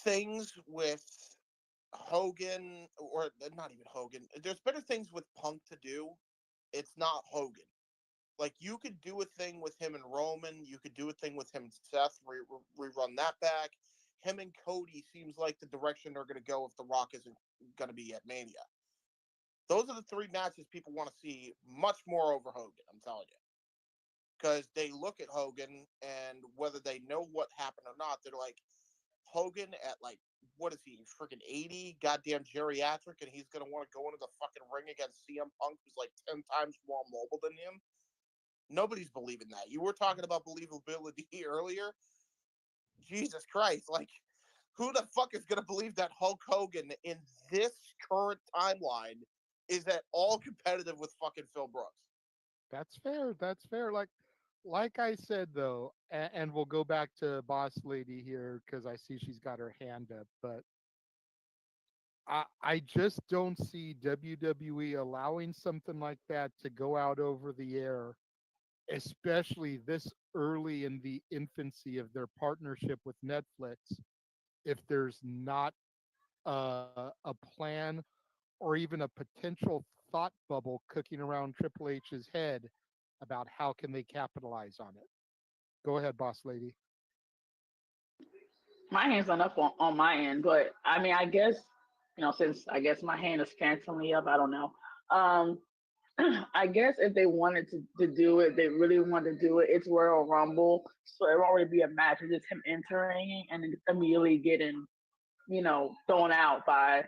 things with Hogan, or not even Hogan. There's better things with Punk to do. It's not Hogan. Like, you could do a thing with him and Roman. You could do a thing with him and Seth. Rerun that back. Him and Cody seems like the direction they're going to go if The Rock isn't going to be at Mania. Those are the three matches people want to see much more over Hogan, I'm telling you. Because they look at Hogan, and whether they know what happened or not, they're like, Hogan at, like, what is he, freaking 80, goddamn geriatric, and he's going to want to go into the fucking ring against CM Punk, who's like 10 times more mobile than him? Nobody's believing that. You were talking about believability earlier. Jesus Christ, like, who the fuck is going to believe that Hulk Hogan in this current timeline is at all competitive with fucking Phil Brooks? That's fair. That's fair. Like I said though, and we'll go back to Boss Lady here because I see she's got her hand up, but I just don't see WWE allowing something like that to go out over the air, especially this early in the infancy of their partnership with Netflix, if there's not a plan or even a potential thought bubble cooking around Triple H's head about how can they capitalize on it. Go ahead, Boss Lady. My hand's not up on my end, but I mean, I guess, since I guess my hand is phantomly up, I don't know. Um, I guess if they wanted to do it, they really wanted to do it. It's Royal Rumble, so it won't really be a match. It's just him entering and then immediately getting, thrown out by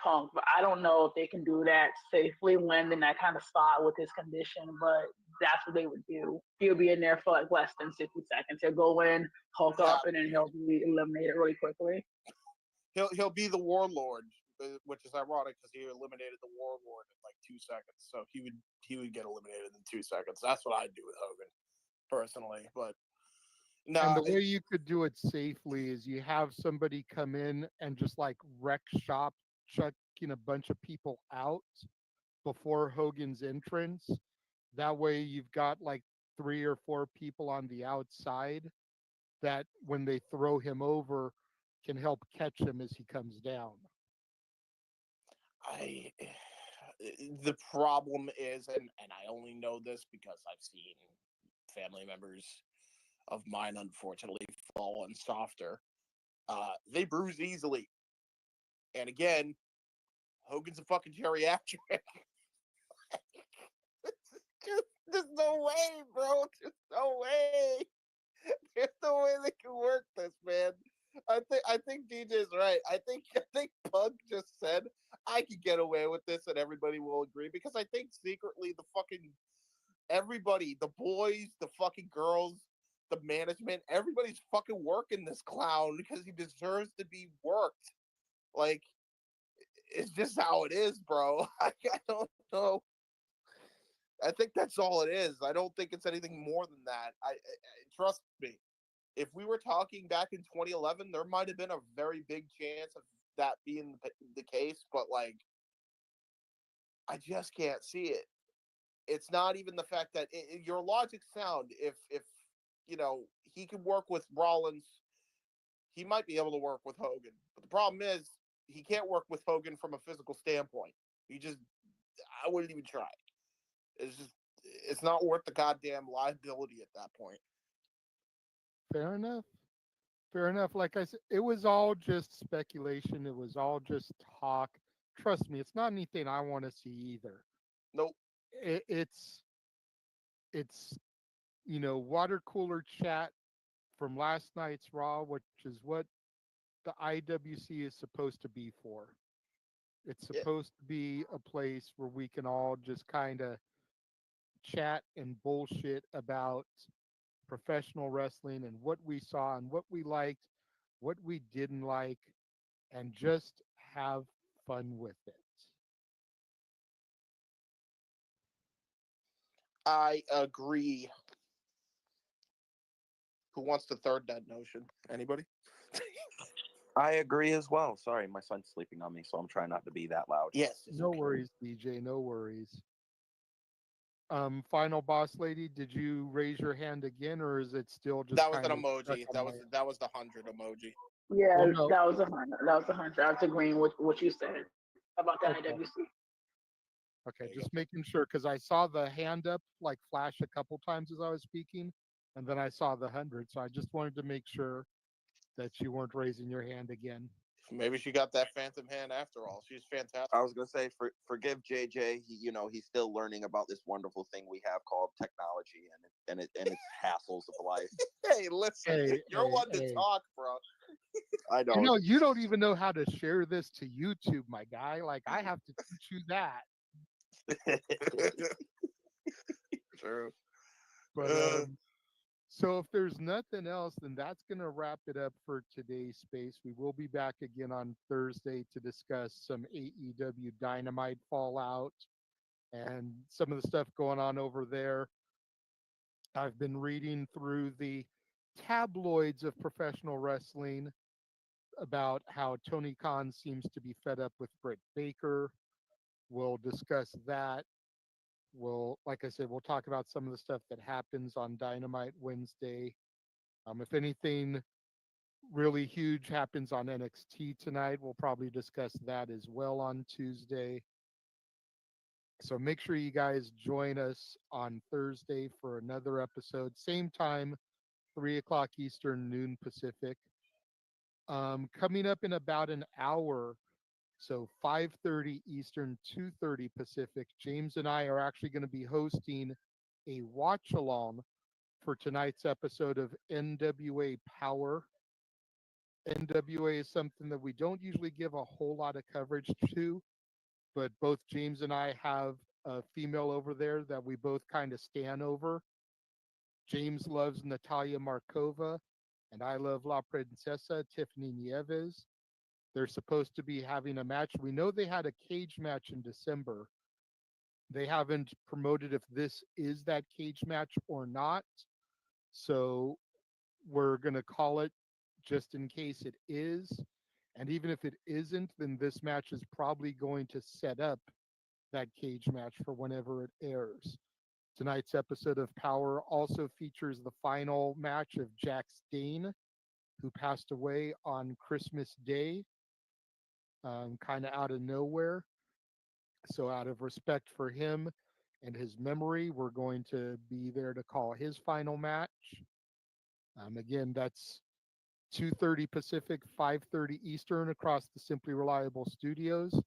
Punk. But I don't know if they can do that safely when in that kind of spot with his condition. But that's what they would do. He'll be in there for like less than 60 seconds. He'll go in, Hulk up, and then he'll be eliminated really quickly. He'll be the Warlord, which is ironic because he eliminated the Warlord in like 2 seconds. So he would get eliminated in 2 seconds. That's what I'd do with Hogan, personally. But no, And the way you could do it safely is you have somebody come in and just like wreck shop, chucking a bunch of people out before Hogan's entrance. That way you've got like 3 or 4 people on the outside that when they throw him over can help catch him as he comes down. The problem is, and I only know this because I've seen family members of mine unfortunately fallen softer. They bruise easily. And again, Hogan's a fucking geriatric. There's no way, bro. There's no way. There's no way they can work this, man. I think DJ's right. I think Punk just said I could get away with this and everybody will agree, because I think secretly the fucking everybody, the boys, the fucking girls, the management, everybody's fucking working this clown because he deserves to be worked. Like, it's just how it is, bro. I don't know. I think that's all it is. I don't think it's anything more than that. I trust me. If we were talking back in 2011, there might have been a very big chance of that being the case, but like, I just can't see it. It's not even the fact that your logic's sound. If he can work with Rollins, he might be able to work with Hogan. But the problem is he can't work with Hogan from a physical standpoint. I wouldn't even try. It's just it's not worth the goddamn liability at that point. Fair enough. Fair enough. Like I said, it was all just speculation. It was all just talk. Trust me, it's not anything I want to see either. Nope. It's water cooler chat from last night's Raw, which is what the IWC is supposed to be for. It's Yeah. supposed to be a place where we can all just kind of chat and bullshit about professional wrestling and what we saw and what we liked, what we didn't like, and just have fun with it. I agree. Who wants to third that notion? Anybody? I agree as well. Sorry, my son's sleeping on me, so I'm trying not to be that loud. Yes. No worries, DeeJay, no worries. Final boss lady, did you raise your hand again, or is it still just That was an kind of emoji. stuck That on was my- that was the 100 emoji. Yeah, Well, no. that was 100. That was 100. I was agreeing with what you said about the Okay. IWC. Okay, just making sure because I saw the hand up like flash a couple times as I was speaking, and then I saw the 100. So I just wanted to make sure that you weren't raising your hand again. Maybe she got that phantom hand after all. She's fantastic. I was gonna say, forgive JJ. He's still learning about this wonderful thing we have called technology and its hassles of life. Hey, listen, Hey, you're hey, one to hey. talk, bro. I You know. know, you don't even know how to share this to YouTube, my guy. Like I have to teach you that. True. But so if there's nothing else, then that's going to wrap it up for today's space. We will be back again on Thursday to discuss some AEW Dynamite fallout and some of the stuff going on over there. I've been reading through the tabloids of professional wrestling about how Tony Khan seems to be fed up with Britt Baker. We'll discuss that. Like I said, we'll talk about some of the stuff that happens on Dynamite Wednesday. If anything really huge happens on NXT tonight, we'll probably discuss that as well on Tuesday. So make sure you guys join us on Thursday for another episode. Same time, 3 o'clock Eastern, noon Pacific. Coming up in about an hour, so 5:30 Eastern, 2:30 Pacific, James and I are actually going to be hosting a watch along for tonight's episode of NWA Power. NWA is something that we don't usually give a whole lot of coverage to, but both James and I have a female over there that we both kind of stand over. James loves Natalia Markova, and I love La Princesa, Tiffany Nieves. They're supposed to be having a match. We know they had a cage match in December. They haven't promoted if this is that cage match or not. So we're going to call it just in case it is. And even if it isn't, then this match is probably going to set up that cage match for whenever it airs. Tonight's episode of Power also features the final match of Jack Stain, who passed away on Christmas Day, kind of out of nowhere. So, out of respect for him and his memory, we're going to be there to call his final match. Again, that's 2:30 Pacific, 5:30 Eastern across the Simply Reliable Studios.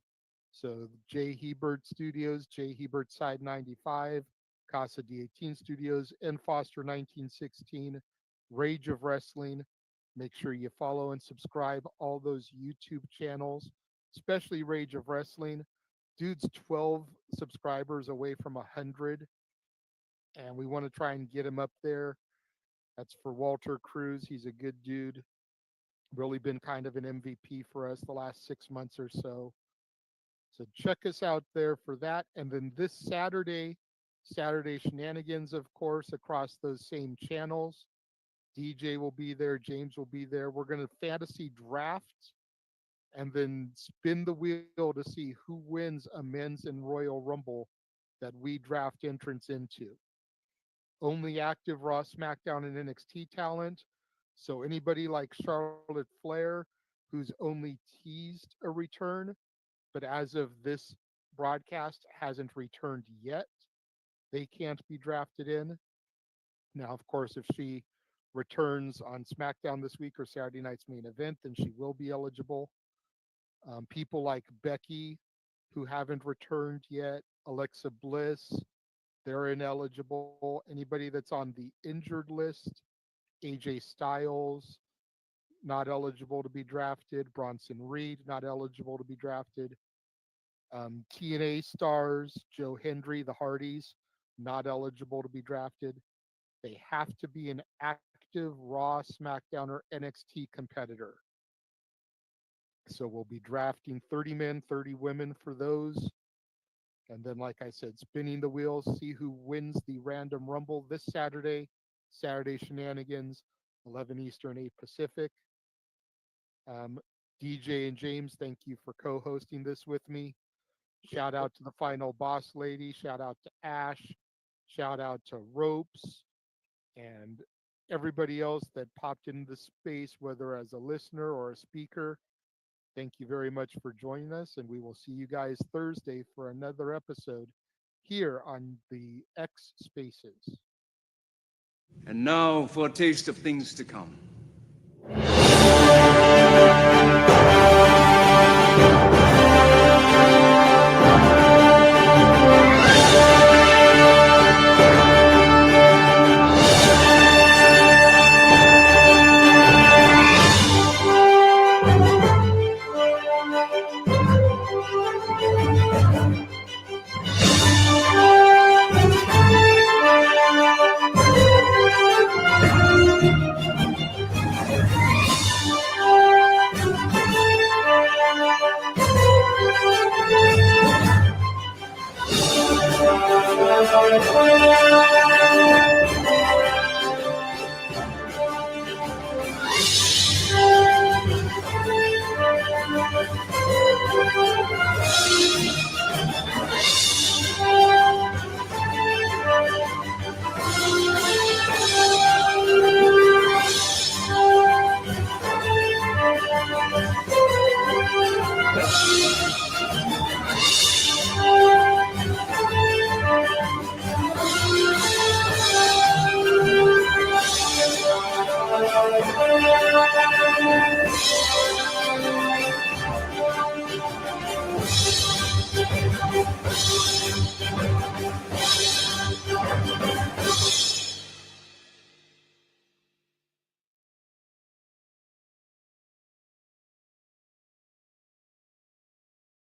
So Jay Hebert Studios, Jay Hebert Side 95, Casa D18 Studios, and Foster 1916, Rage of Wrestling. Make sure you follow and subscribe all those YouTube channels, especially Rage of Wrestling. Dude's 12 subscribers away from 100, and we want to try and get him up there. That's for Walter Cruz. He's a good dude. Really been kind of an MVP for us the last 6 months or so. So check us out there for that. And then this Saturday Shenanigans, of course, across those same channels. DeeJay will be there. James will be there. We're going to fantasy draft and then spin the wheel to see who wins a men's and Royal Rumble that we draft entrance into. Only active Raw, SmackDown, and NXT talent. So anybody like Charlotte Flair, who's only teased a return, but as of this broadcast hasn't returned yet, they can't be drafted in. Now, of course, if she returns on SmackDown this week or Saturday night's main event, then she will be eligible. People like Becky, who haven't returned yet, Alexa Bliss, they're ineligible. Anybody that's on the injured list, AJ Styles, not eligible to be drafted. Bronson Reed, not eligible to be drafted. TNA stars, Joe Hendry, the Hardys, not eligible to be drafted. They have to be an active Raw, SmackDown, or NXT competitor. So we'll be drafting 30 men, 30 women for those. And then, like I said, spinning the wheels, see who wins the Random Rumble this Saturday. Saturday Shenanigans, 11 Eastern, 8 Pacific. DeeJay and James, thank you for co-hosting this with me. Shout out to the final boss lady. Shout out to Ash. Shout out to Ropes and everybody else that popped into the space, whether as a listener or a speaker. Thank you very much for joining us, and we will see you guys Thursday for another episode here on the X Spaces. And now for a taste of things to come.